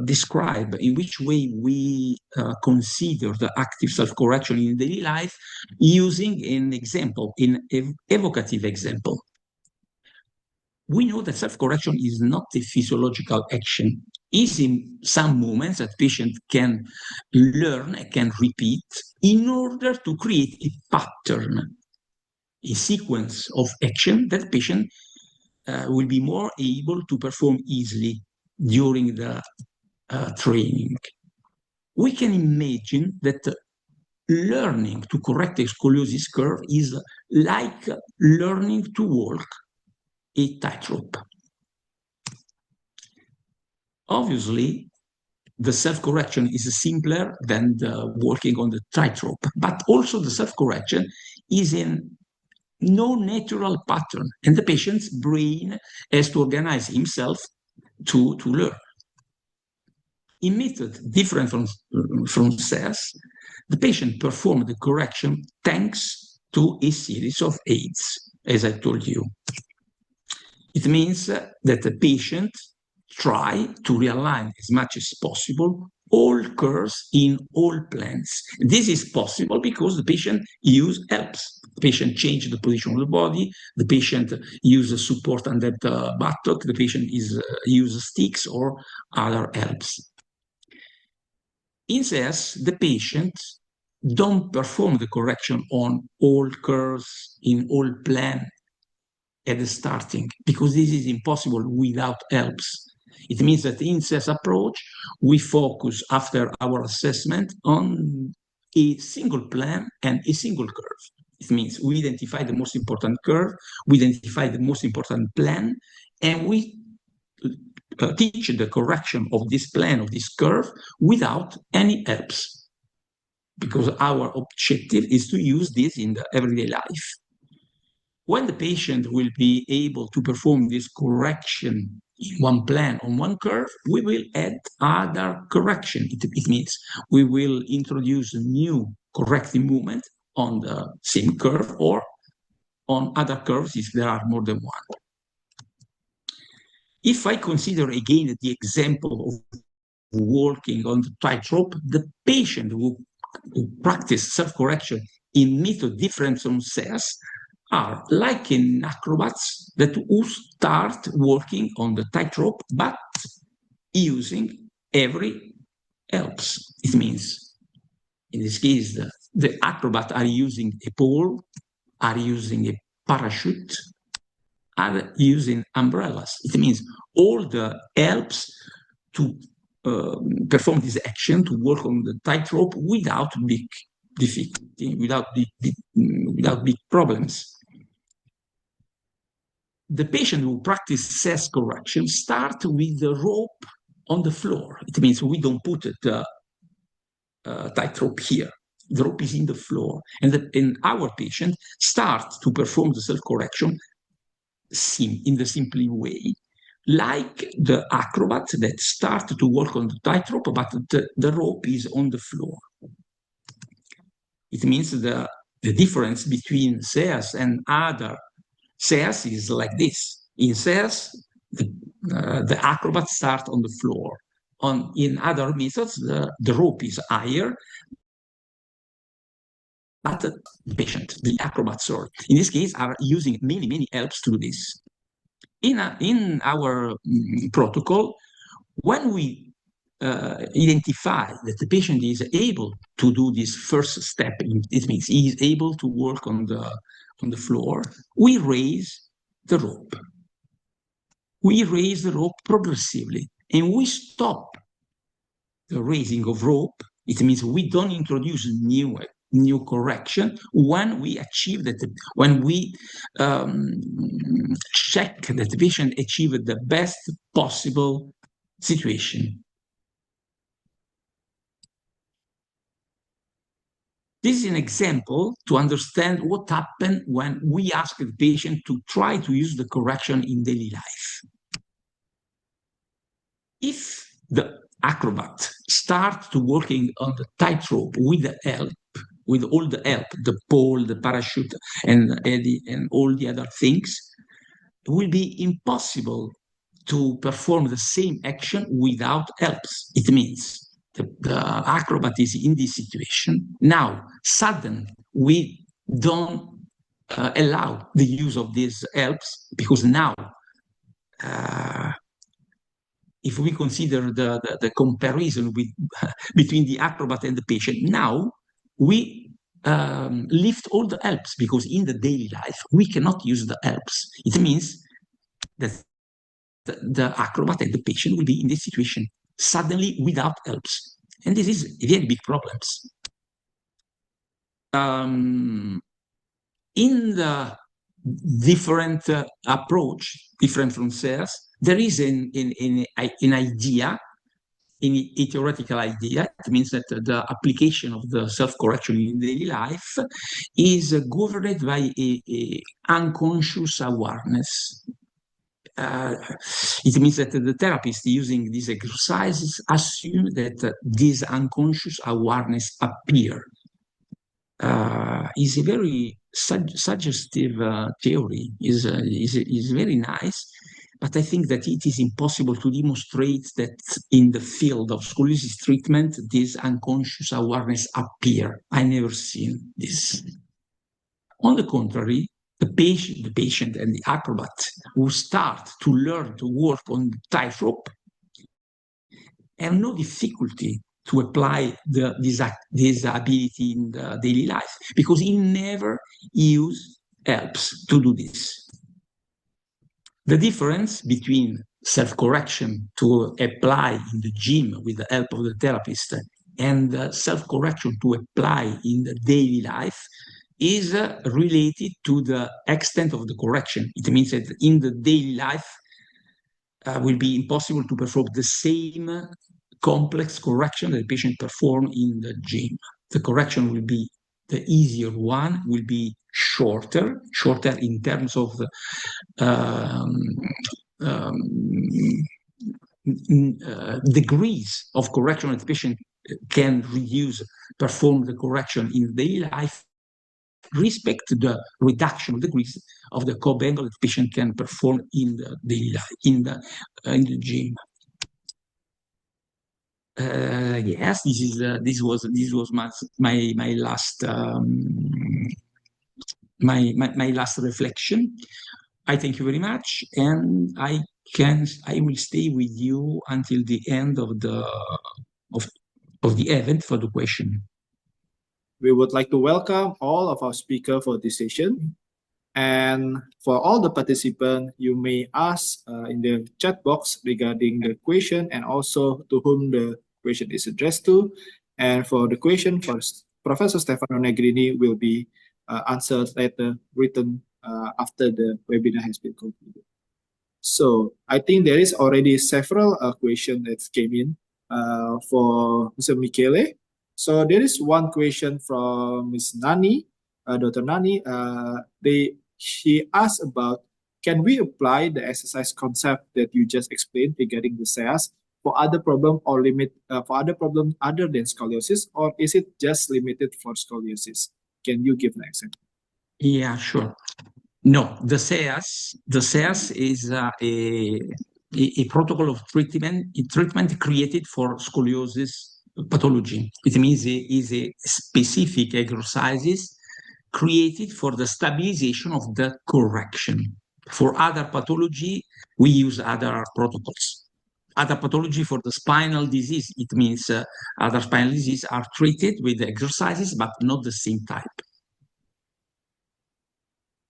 Speaker 3: describe in which way we consider the active self-correction in daily life using an example, an evocative example. we know that self-correction is not a physiological action. It's in some moments that patient can learn and can repeat in order to create a pattern, a sequence of action that patient will be more able to perform easily during the training. We can imagine that learning to correct a scoliosis curve is like learning to walk a tightrope. Obviously, the self-correction is simpler than the working on the tightrope, but also the self-correction is in no natural pattern, and the patient's brain has to organize himself to learn. In method different from SES, the patient performed the correction thanks to a series of aids, as I told you. It means that the patient try to realign as much as possible all curves in all planes. This is possible because the patient use helps. The patient change the position of the body, the patient uses support under the buttock, the patient uses sticks or other helps. In SES, the patient don't perform the correction on all curves in all plane at the starting, because this is impossible without helps. It means that in SES approach, we focus after our assessment on a single plan and a single curve. It means we identify the most important curve, we identify the most important plan, and we teach the correction of this plan, of this curve, without any helps. Because our objective is to use this in the everyday life. When the patient will be able to perform this correction in one plan on one curve, we will add other correction. It means we will introduce a new corrective movement on the same curve or on other curves if there are more than one. If I consider again the example of walking on the tightrope, the patient who practice self-correction in method different from SES are like an acrobats that who start walking on the tightrope, but using every helps. It means, in this case, the acrobat are using a pole, are using a parachute, are using umbrellas. It means all the helps to perform this action, to work on the tightrope without big difficulty, without big problems. The patient who practice SES correction start with the rope on the floor. It means we don't put the tightrope here. The rope is in the floor. And our patient start to perform the self-correction in the simple way, like the acrobat that start to work on the tightrope, but the rope is on the floor. It means the difference between SES and other SES is like this. In SES, the acrobat starts on the floor. In other methods, the rope is higher, but the patient, the acrobat, sorry, in this case, are using many helps to do this. In our protocol, when we identify that the patient is able to do this first step, it means he is able to work on the floor, we raise the rope. We raise the rope progressively, and we stop the raising of rope. It means we don't introduce new correction when we achieve that, when we check that the patient achieved the best possible situation. This is an example to understand what happened when we ask the patient to try to use the correction in daily life. If the acrobat starts to working on the tightrope with the help, with all the help, the pole, the parachute, and all the other things, it will be impossible to perform the same action without helps. It means the acrobat is in this situation. Now, suddenly, we don't allow the use of these helps because now if we consider the comparison with, between the acrobat and the patient, now we lift all the helps, because in the daily life we cannot use the helps. It means that the acrobat and the patient will be in this situation suddenly without helps, and this is very big problems. In the different approach, different from SEAS, there is an idea, a theoretical idea. It means that the application of the self-correction in daily life is governed by a unconscious awareness. It means that the therapist using these exercises assume that this unconscious awareness appear. Is a very suggestive theory, is very nice, but I think that it is impossible to demonstrate that in the field of scoliosis treatment, this unconscious awareness appear. I never seen this. On the contrary, the patient and the acrobat who start to learn to work on the tightrope have no difficulty to apply this ability in the daily life, because he never use helps to do this. The difference between self-correction to apply in the gym with the help of the therapist and self-correction to apply in the daily life is related to the extent of the correction. It means that in the daily life will be impossible to perform the same complex correction that the patient perform in the gym. The correction will be, the easier one will be shorter in terms of degrees of correction that the patient can perform the correction in daily life, respect to the reduction of degrees of the cob angle that the patient can perform in the daily life, in the gym. Yes, this was my last my last reflection. I thank you very much, and I will stay with you until the end of the event for the question.
Speaker 1: We would like to welcome all of our speakers for this session. And for all the participants, you may ask in the chat box regarding the question and also to whom the question is addressed to. And for the question for Professor Stefano Negrini will be answered later, written after the webinar has been concluded. So I think there is already several questions that came in for Mr. Michele. So there is one question from Ms. Nani, Dr. Nani. She asked about, can we apply the exercise concept that you just explained regarding the SEAS for other problem or for other problems other than scoliosis, or is it just limited for scoliosis? Can you give an example?
Speaker 3: Yeah, sure. No, the SEAS is a protocol of treatment created for scoliosis pathology. It means it is a specific exercises created for the stabilization of the correction. For other pathology, we use other protocols. Other pathology for the spinal disease, it means other spinal disease are treated with the exercises, but not the same type.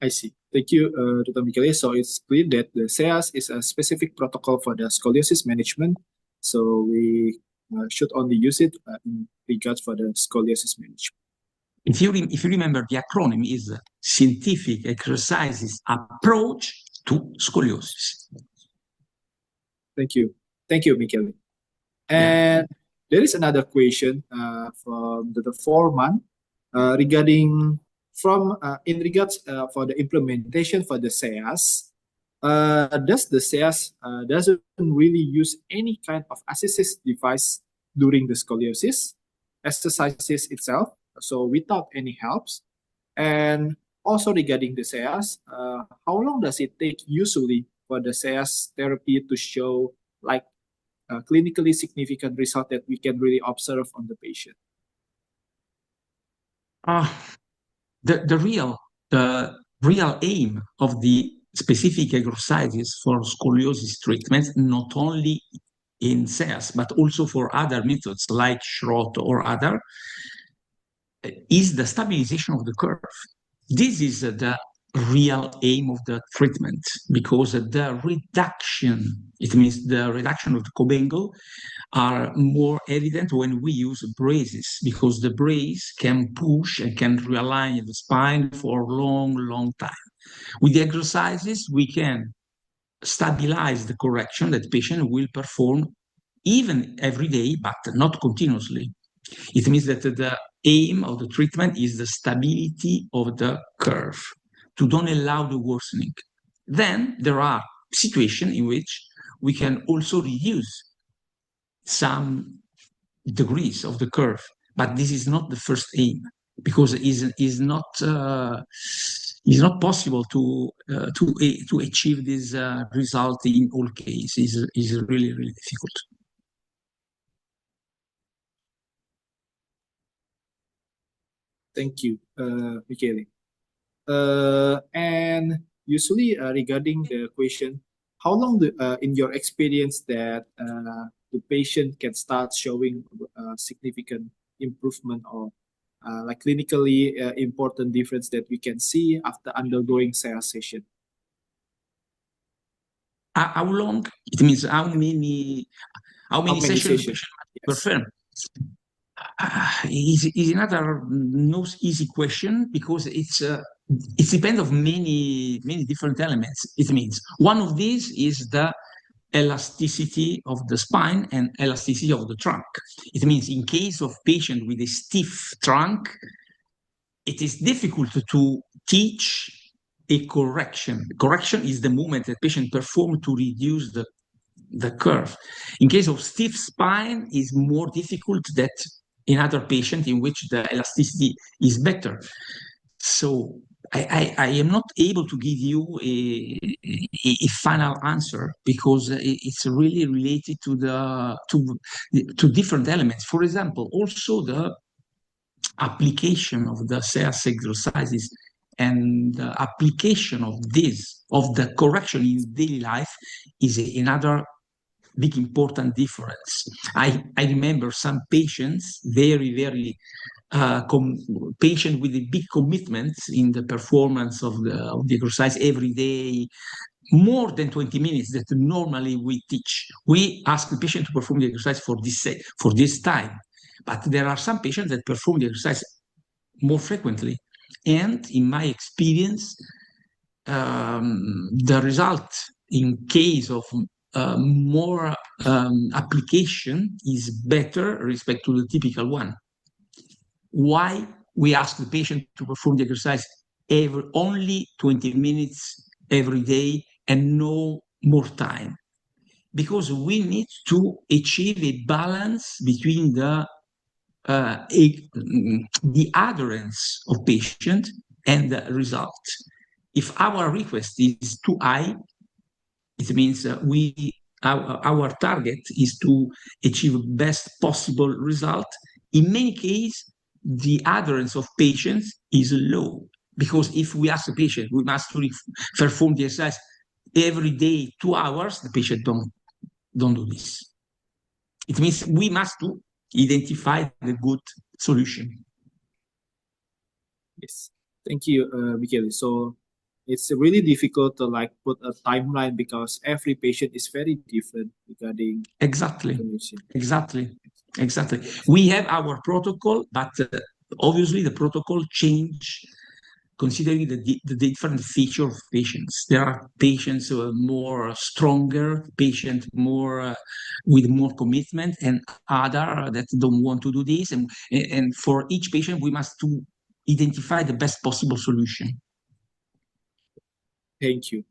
Speaker 1: I see. Thank you, Dr. Michele. So it's clear that the SEAS is a specific protocol for the scoliosis management. So we should only use it in regards for the scoliosis management.
Speaker 3: If you remember, the acronym is Scientific Exercises Approach to Scoliosis. Thank you.
Speaker 1: Thank you, Michele. And there is another question from the foreman regarding in regards for the implementation for the SEAS. Does the SEAS doesn't really use any kind of assistive device during the scoliosis exercises itself, so without any helps? And also regarding the SEAS, how long does it take usually for the SEAS therapy to show like clinically significant result that we can really observe on the patient?
Speaker 3: The real aim of the specific exercises for scoliosis treatment, not only in SEAS, but also for other methods like Schrott or other, is the stabilization of the curve. This is the real aim of the treatment, because the reduction, it means the reduction of the cobangle, are more evident when we use braces, because the brace can push and can realign the spine for a long time. With the exercises, we can stabilize the correction that patient will perform even every day, but not continuously. It means that the aim of the treatment is the stability of the curve, to don't allow the worsening. Then there are situations in which we can also reduce some degrees of the curve, but this is not the first aim, because it is not possible to achieve this result in all cases. Is really difficult.
Speaker 1: Thank you, Michele. And usually regarding the question, how long in your experience that the patient can start showing significant improvement or like clinically important difference that we can see after undergoing SEAS session?
Speaker 3: How long? It means how many sessions the patient perform? Is another no easy question, because it depends of many different elements. It means one of these is the elasticity of the spine and elasticity of the trunk. It means in case of patient with a stiff trunk, it is difficult to teach a correction. Correction is the movement that patient perform to reduce the curve. In case of stiff spine, is more difficult that in other patient in which the elasticity is better. So I am not able to give you a final answer, because it's really related to different elements. For example, also the application of the SEAS exercises and the application of the correction in daily life is another big important difference. I remember some patients, very patient with a big commitment in the performance of the exercise every day, more than 20 minutes that normally we teach. We ask the patient to perform the exercise for this time, but there are some patients that perform the exercise more frequently. And in my experience, the result in case of more application is better respect to the typical one. Why we ask the patient to perform the exercise only 20 minutes every day and no more time? Because we need to achieve a balance between the adherence of patient and the result. If our request is too high, it means our target is to achieve best possible result. In many cases, the adherence of patients is low, because if we ask the patient, we must perform the exercise every day 2 hours, the patient don't do this. It means we must identify the good solution.
Speaker 1: Yes, thank you, Michele. So it's really difficult to like put a timeline, because every patient is very different regarding
Speaker 3: exactly.
Speaker 1: Condition.
Speaker 3: We have our protocol, but obviously the protocol change considering the different feature of patients. There are patients who are more stronger, patients more with more commitment, and other that don't want to do this. And for each patient, we must to identify the best possible solution.
Speaker 1: Thank you.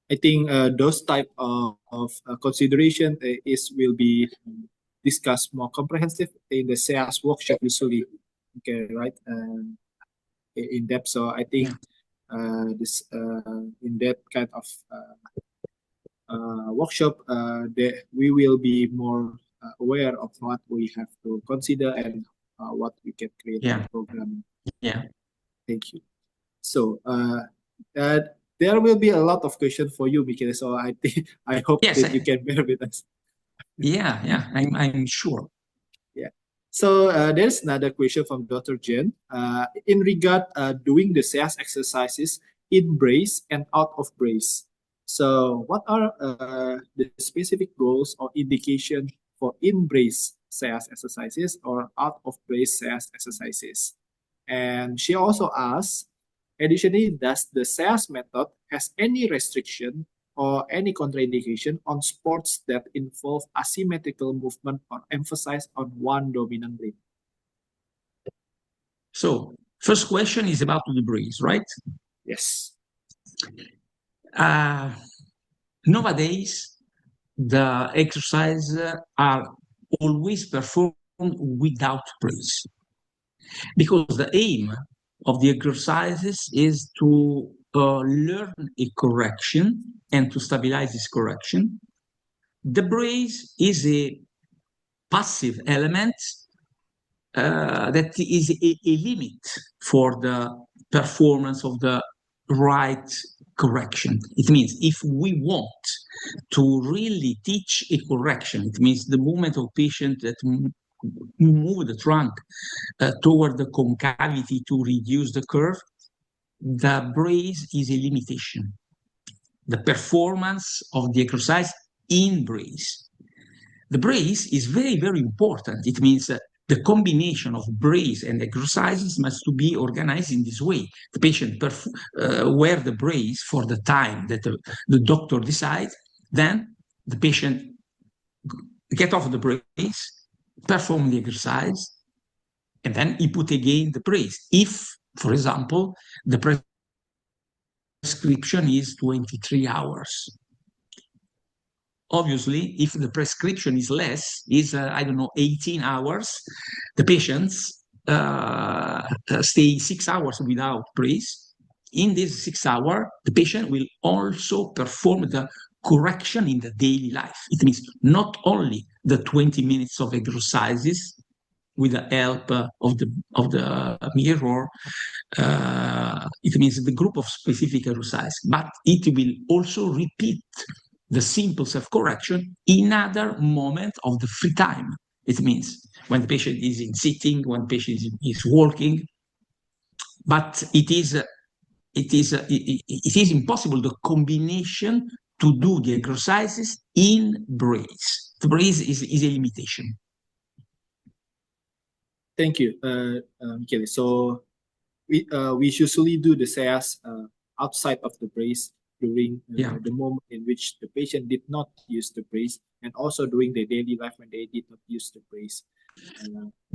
Speaker 1: I think those type of consideration will be discussed more comprehensive in the SEAS workshop usually. Okay, right? In depth. So I think this in that kind of workshop, that we will be more aware of what we have to consider and what we can create in the program.
Speaker 3: Yeah.
Speaker 1: Thank you. So there will be a lot of questions for you, Michele. So I hope
Speaker 3: Yes,
Speaker 1: that you can bear with us.
Speaker 3: yeah, I'm sure.
Speaker 1: Yeah. So there's another question from Dr. Jen. In regard doing the SEAS exercises in brace and out of brace. So what are the specific goals or indication for in brace SEAS exercises or out of brace SEAS exercises? And she also asks, additionally, does the SEAS method has any restriction or any contraindication on sports that involve asymmetrical movement or emphasize on one dominant limb?
Speaker 3: So, first question is about the brace, right?
Speaker 1: Yes.
Speaker 3: Nowadays, the exercises are always performed without brace because the aim of the exercises is to learn a correction and to stabilize this correction. The brace is a passive element that is a limit for the performance of the right correction. It means if we want to really teach a correction, it means the movement of patient that move the trunk toward the concavity to reduce the curve, the brace is a limitation. The performance of the exercise in brace. The brace is very, very important. It means that the combination of brace and exercises must to be organized in this way. The patient wear the brace for the time that the doctor decides. Then the patient get off the brace, perform the exercise, and then he put again the brace. If, for example, the prescription is 23 hours. Obviously, if the prescription is less, is, I don't know, 18 hours, the patients stay 6 hours without brace. In this 6 hours, the patient will also perform the correction in the daily life. It means not only the 20 minutes of exercises with the help of the mirror, it means the group of specific exercise, but it will also repeat the simple self-correction in other moment of the free time. It means when the patient is in sitting, when the patient is walking, but it is impossible the combination to do the exercises in brace. The brace is a limitation.
Speaker 1: Thank you, Michele. So we usually do the SEAS outside of the brace during the moment in which the patient did not use the brace, and also during the daily life when they did not use the brace.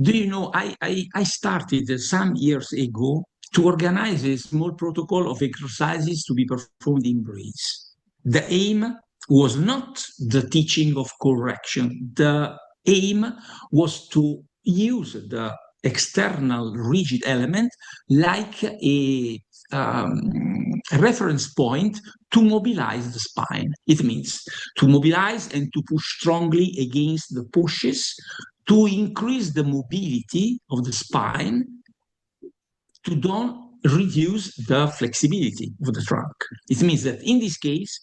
Speaker 3: Do you know, I started some years ago to organize a small protocol of exercises to be performed in brace. The aim was not the teaching of correction. The aim was to use the external rigid element like a reference point to mobilize the spine. It means to mobilize and to push strongly against the pushes to increase the mobility of the spine, to don't reduce the flexibility of the trunk. It means that in this case,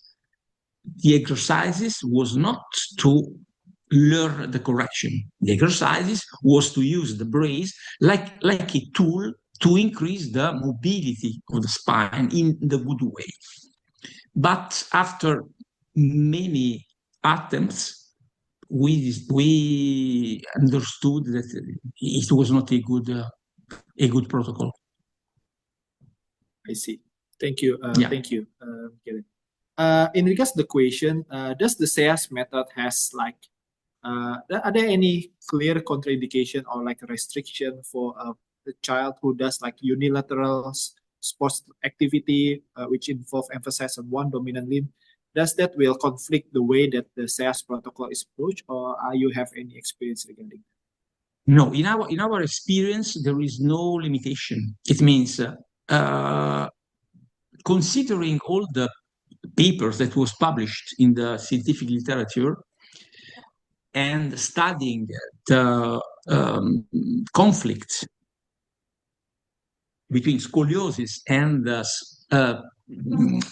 Speaker 3: the exercises was not to learn the correction. The exercises was to use the brace like a tool to increase the mobility of the spine in the good way. But after many attempts, we understood that it was not a good protocol.
Speaker 1: I see. Thank you. Thank you, Michele. In regards to the question, does the SEAS method has like, are there any clear contraindication or like a restriction for the child who does like unilateral sports activity, which involve emphasis on one dominant limb? Does that will conflict the way that the SEAS protocol is approached, or you have any experience regarding that?
Speaker 3: No, in our experience, there is no limitation. It means considering all the papers that was published in the scientific literature and studying the conflict between scoliosis and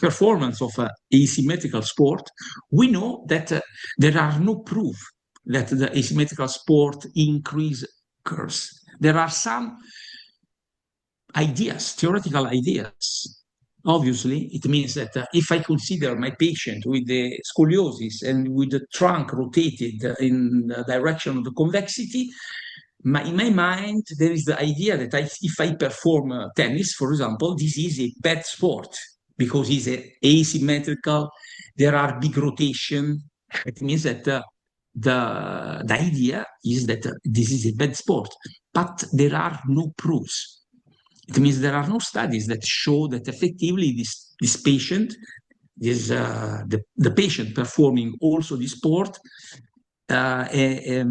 Speaker 3: performance of asymmetrical sport, we know that there are no proof that the asymmetrical sport increase curves. There are some ideas, theoretical ideas. Obviously, it means that if I consider my patient with the scoliosis and with the trunk rotated in the direction of the convexity, in my mind, there is the idea that if I perform tennis, for example, this is a bad sport because it's asymmetrical, there are big rotation. It means that the idea is that this is a bad sport, but there are no proofs. It means there are no studies that show that effectively this patient, the patient performing also this sport, has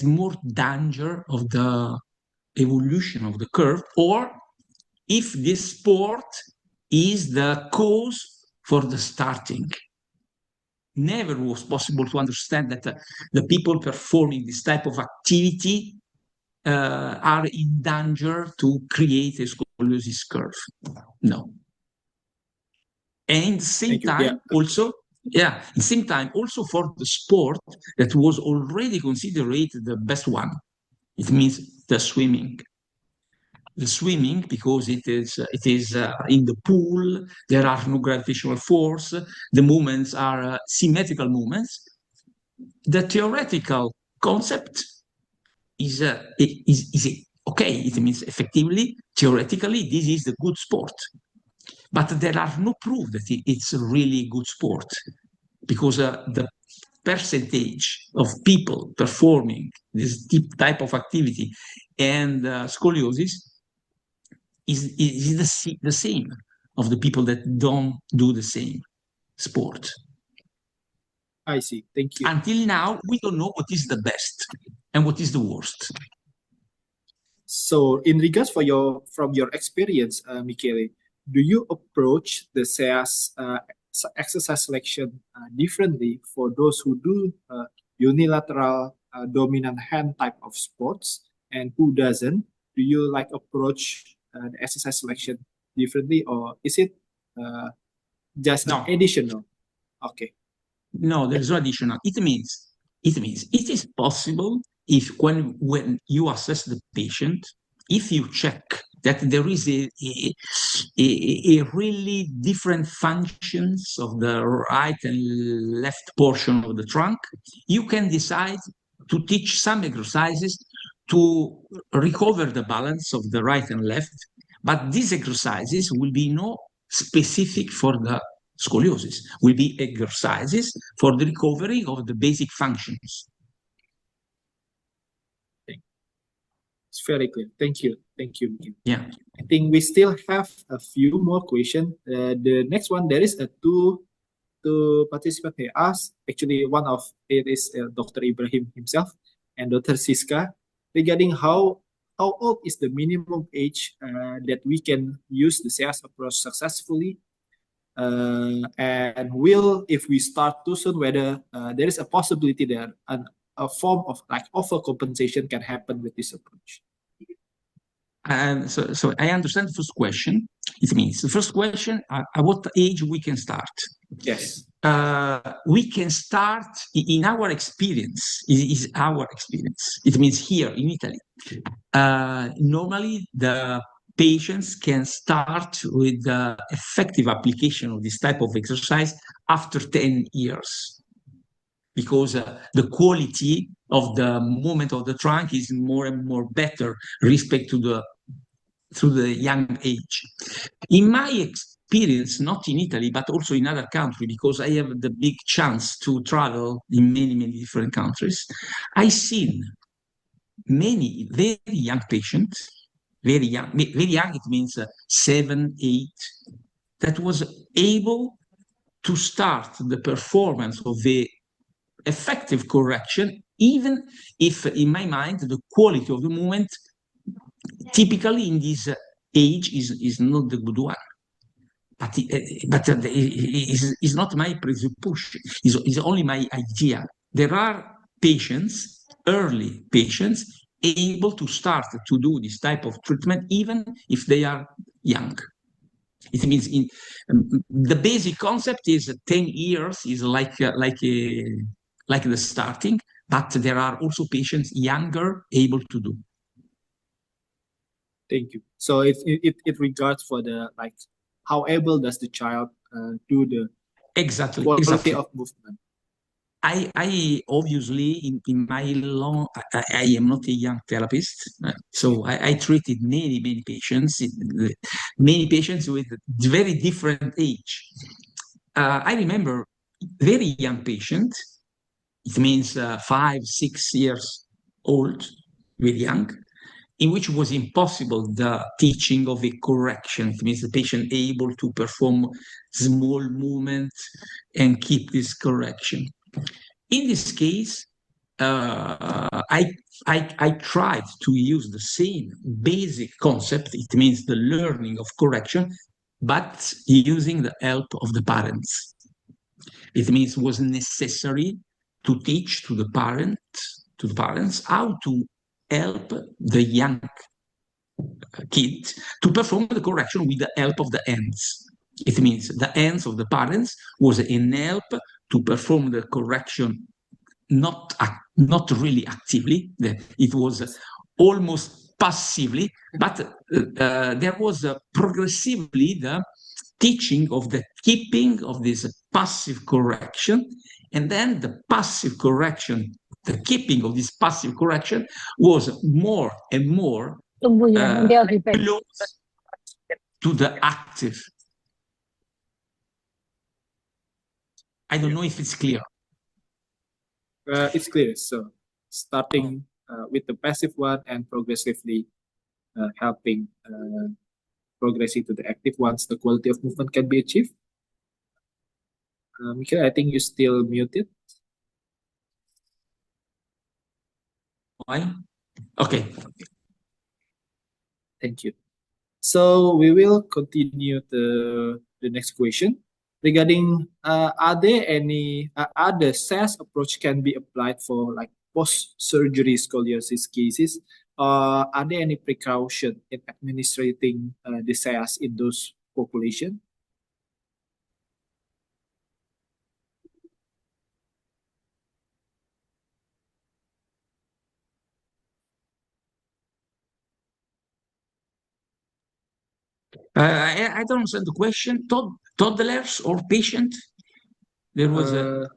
Speaker 3: more danger of the evolution of the curve, or if this sport is the cause for the starting. Never was possible to understand that the people performing this type of activity are in danger to create a scoliosis curve. No. And at the same time, also, for the sport that was already considered the best one, it means the swimming. The swimming, because it is in the pool, there are no gravitational force, the movements are symmetrical movements. The theoretical concept is okay. It means effectively, theoretically, this is the good sport. But there are no proof that it's a really good sport, because the percentage of people performing this type of activity and scoliosis is the same of the people that don't do the same sport.
Speaker 1: I see. Thank you.
Speaker 3: Until now, we don't know what is the best and what is the worst.
Speaker 1: So, in regards from your experience, Michele, do you approach the SEAS exercise selection differently for those who do unilateral dominant hand type of sports and who doesn't? Do you approach the exercise selection differently, or is it just additional? Okay.
Speaker 3: No, there is no additional. It means it is possible if when you assess the patient, if you check that there is a really different functions of the right and left portion of the trunk, you can decide to teach some exercises to recover the balance of the right and left, but these exercises will be not specific for the scoliosis, will be exercises for the recovery of the basic functions.
Speaker 1: It's very clear. Thank you. Thank you, Michele.
Speaker 3: Yeah.
Speaker 1: I think we still have a few more questions. The next one, there is two participants here asked. Actually, one of it is Dr. Ibrahim himself and Dr. Siska, regarding how old is the minimum age that we can use the SEAS approach successfully, and if we start too soon, whether there is a possibility that a form of overcompensation can happen with this approach.
Speaker 3: So I understand the first question. It means the first question, at what age we can start?
Speaker 1: Yes.
Speaker 3: We can start in our experience, is our experience. It means here in Italy. Normally, the patients can start with the effective application of this type of exercise after 10 years. Because the quality of the movement of the trunk is more and more better respect to the young age. In my experience, not in Italy, but also in other countries, because I have the big chance to travel in many, many different countries, I've seen many very young patients, very young, it means 7, 8, that was able to start the performance of the effective correction, even if in my mind the quality of the movement typically in this age is not the good one. But it's not my presupposition, it's only my idea. There are patients, early patients, able to start to do this type of treatment even if they are young. It means the basic concept is 10 years is like the starting, but there are also patients younger able to do.
Speaker 1: Thank you. So it regards for the like how able does the child do the quality of movement.
Speaker 3: I obviously in my long I am not a young therapist, so I treated many patients, with very different age. I remember very young patient. It means 5, 6 years old, very young, in which was impossible the teaching of a correction. It means the patient able to perform small movements and keep this correction. In this case, I tried to use the same basic concept. It means the learning of correction, but using the help of the parents. It means it was necessary to teach to the parents how to help the young kid to perform the correction with the help of the hands. It means the hands of the parents was an help to perform the correction, not really actively. It was almost passively, but there was progressively the teaching of the keeping of this passive correction, and then the passive correction, the keeping of this passive correction was more and more close to the active. I don't know if it's clear.
Speaker 1: It's clear. So starting with the passive one and progressively helping progressing to the active ones, the quality of movement can be achieved. Michele, I think you're still muted.
Speaker 3: Why? Okay.
Speaker 1: Thank you. So we will continue the next question regarding are there any other SAS approach can be applied for like post-surgery scoliosis cases? Are there any precaution in administrating the SAS in those population?
Speaker 3: I don't understand the question. Toddlers or patient? There was a...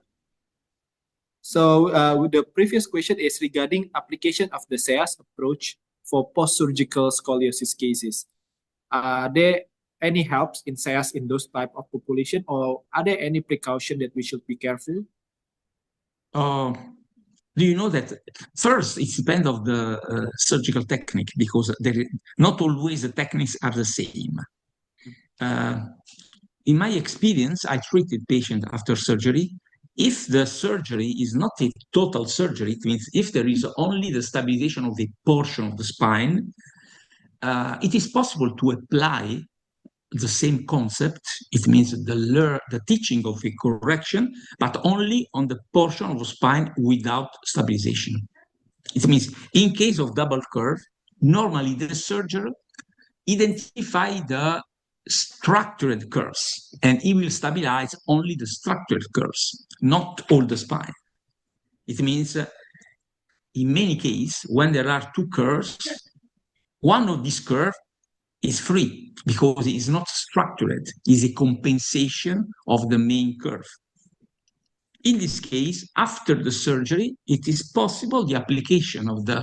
Speaker 1: So the previous question is regarding application of the SAS approach for post-surgical scoliosis cases. Are there any helps in SAS in those type of population, or are there any precaution that we should be careful?
Speaker 3: Do you know that first it depends on the surgical technique, because not always the techniques are the same. In my experience, I treated patients after surgery. If the surgery is not a total surgery, it means if there is only the stabilization of a portion of the spine, it is possible to apply the same concept. It means the teaching of a correction, but only on the portion of the spine without stabilization. It means in case of double curve, normally the surgeon identify the structured curves, and he will stabilize only the structured curves, not all the spine. It means in many cases, when there are two curves, one of these curves is free because it is not structured, it is a compensation of the main curve. In this case, after the surgery, it is possible the application of the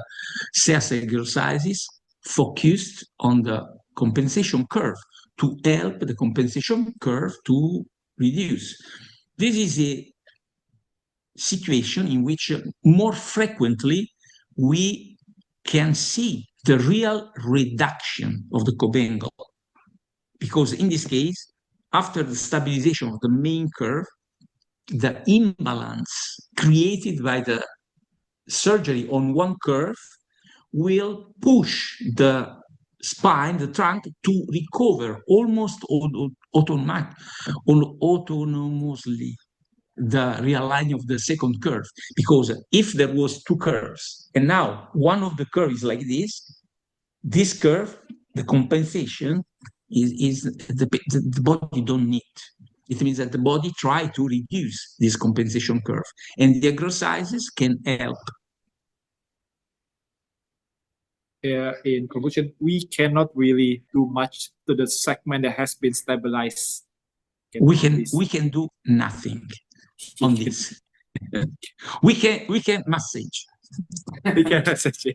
Speaker 3: SAS exercises focused on the compensation curve to help the compensation curve to reduce. This is a situation in which more frequently we can see the real reduction of the cobengal, because in this case, after the stabilization of the main curve, the imbalance created by the surgery on one curve will push the spine, the trunk, to recover almost autonomously the realigning of the second curve. Because if there was two curves and now one of the curves is like this curve, the compensation is the body don't need. It means that the body try to reduce this compensation curve, and the exercises can help.
Speaker 1: In conclusion, we cannot really do much to the segment that has been stabilized.
Speaker 3: We can do nothing on this. we can massage.
Speaker 1: We can massage.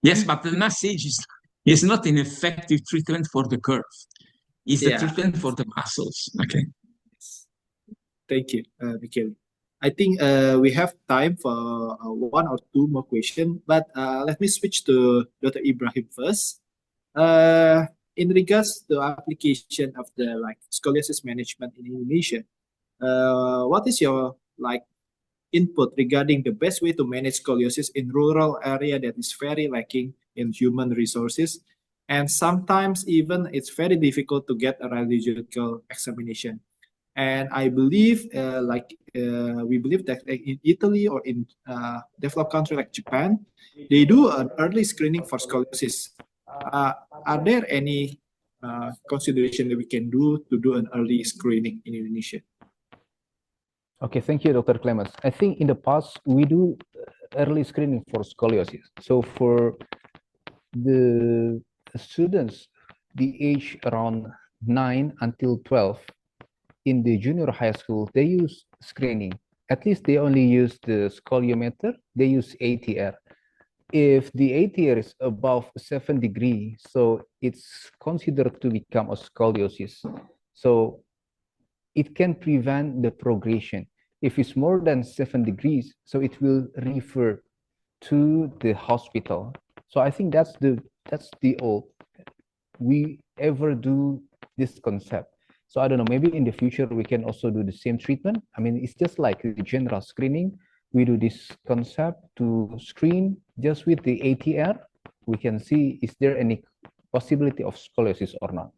Speaker 3: Yes, but the massage is not an effective treatment for the curve. It's the treatment for the muscles. Okay.
Speaker 1: Thank you, Michele. I think we have time for one or two more questions, but let me switch to Dr. Ibrahim first. In regards to application of the scoliosis management in Indonesia, what is your input regarding the best way to manage scoliosis in rural area that is very lacking in human resources, and sometimes even it's very difficult to get a radiological examination? And I believe, we believe that in Italy or in developed country like Japan, they do an early screening for scoliosis. Are there any consideration that we can do to do an early screening in Indonesia?
Speaker 4: Okay, thank you, Dr. Clemens. I think in the past, we do early screening for scoliosis. So for the students, the age around 9 until 12, in the junior high school, they use screening. At least they only use the scoliometer, they use ATR. If the ATR is above 7 degrees, so it's considered to become a scoliosis. So it can prevent the progression. If it's more than 7 degrees, so it will refer to the hospital. So I think that's the old we ever do this concept. So I don't know, maybe in the future we can also do the same treatment. I mean, it's just like the general screening. We do this concept to screen just with the ATR. We can see, is there any possibility of scoliosis or not?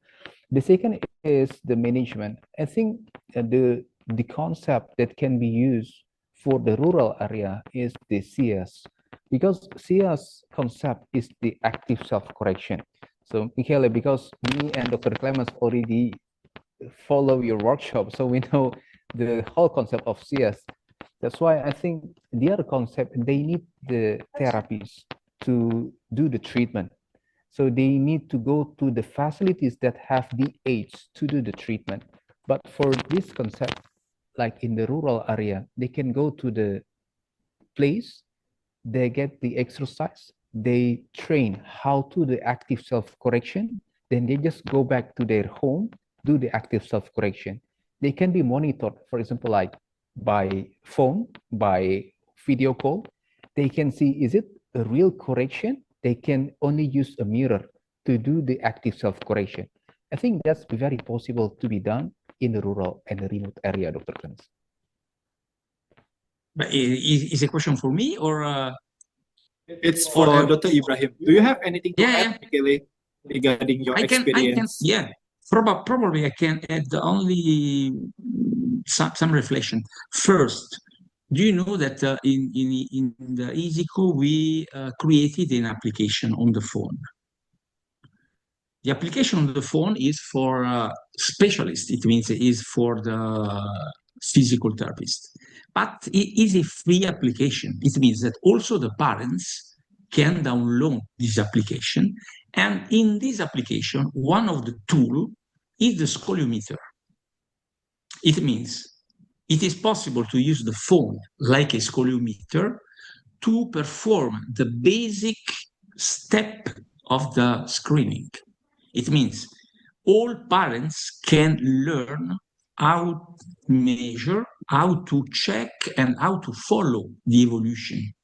Speaker 4: The second is the management. I think the concept that can be used for the rural area is the CS, because CS concept is the active self-correction. So Michele, because me and Dr. Clemens already follow your workshop, so we know the whole concept of CS. That's why I think the other concept, they need the therapies to do the treatment. So they need to go to the facilities that have the aids to do the treatment. But for this concept, like in the rural area, they can go to the place, they get the exercise, they train how to do the active self-correction, then they just go back to their home, do the active self-correction. They can be monitored, for example, like by phone, by video call. They can see, is it a real correction? They can only use a mirror to do the active self-correction. I think that's very possible to be done in the rural and the remote area, Dr. Clemens.
Speaker 3: But is a question for me or?
Speaker 1: It's for Dr. Ibrahim. Do you have anything to add, Michele, regarding your experience?
Speaker 3: Probably I can add only some reflection. First, do you know that in the ISICO we created an application on the phone? The application on the phone is for specialists. It means it is for the physical therapist. But it is a free application. It means that also the parents can download this application. And in this application, one of the tools is the scoliometer. It means it is possible to use the phone like a scoliometer to perform the basic step of the screening. It means all parents can learn how to measure, how to check, and how to follow the evolution.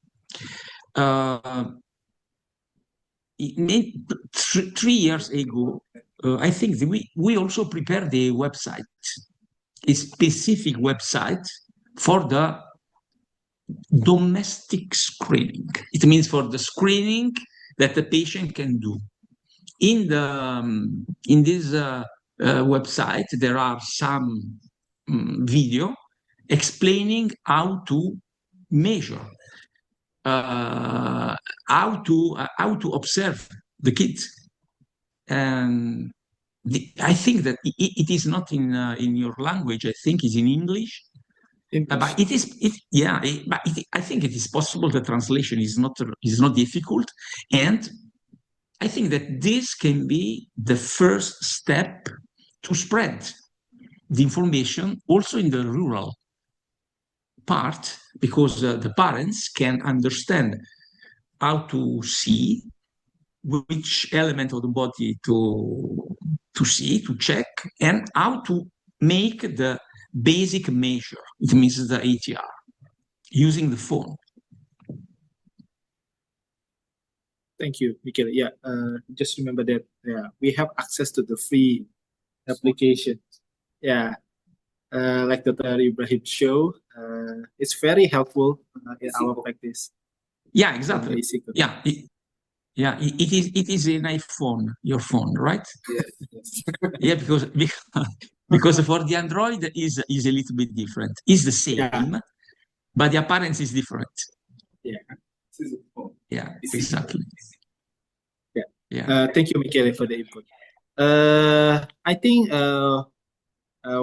Speaker 3: 3 years ago, I think we also prepared a website, a specific website for the domestic screening. It means for the screening that the patient can do. In this website, there are some video explaining how to measure, how to observe the kids, and I think that it is not in your language. I think it's in English. But it is, I think it is possible. The translation is not difficult, and I think that this can be the first step to spread the information also in the rural part, because the parents can understand how to see which element of the body to see, to check, and how to make the basic measure. It means the ATR using the phone.
Speaker 1: Thank you, Michele. Yeah, just remember that we have access to the free application. Yeah, like Dr. Ibrahim showed, it's very helpful in our practice.
Speaker 3: Yeah, exactly. Yeah, it is an iPhone, your phone, right?
Speaker 1: Yes.
Speaker 3: Yeah, because for the Android is a little bit different. It's the same, but the appearance is different.
Speaker 1: Yeah.
Speaker 3: Yeah, exactly.
Speaker 1: Yeah. Thank you, Michele, for the input. I think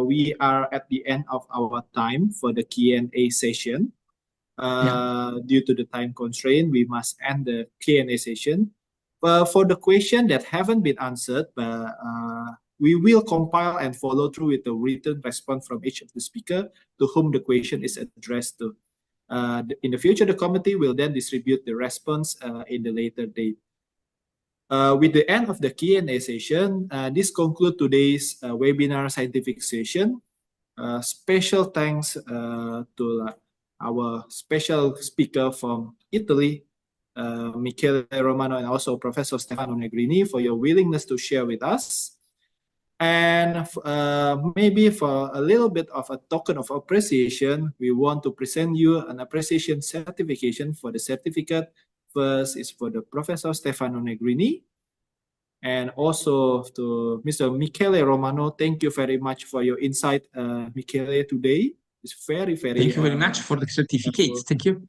Speaker 1: we are at the end of our time for the Q&A session. Due to the time constraint, we must end the Q&A session. For the question that haven't been answered, we will compile and follow through with the written response from each of the speaker to whom the question is addressed to. In the future, the committee will then distribute the response in the later date. With the end of the Q&A session, this concludes today's webinar scientific session. Special thanks to our special speaker from Italy, Michele Romano, and also Professor Stefano Negrini for your willingness to share with us. And maybe for a little bit of a token of appreciation, we want to present you an appreciation certification for the certificate. First is for the Professor Stefano Negrini, and also to Mr. Michele Romano. Thank you very much for your insight, Michele, today. It's very, very.
Speaker 3: Thank you very much for the certificates. Thank you.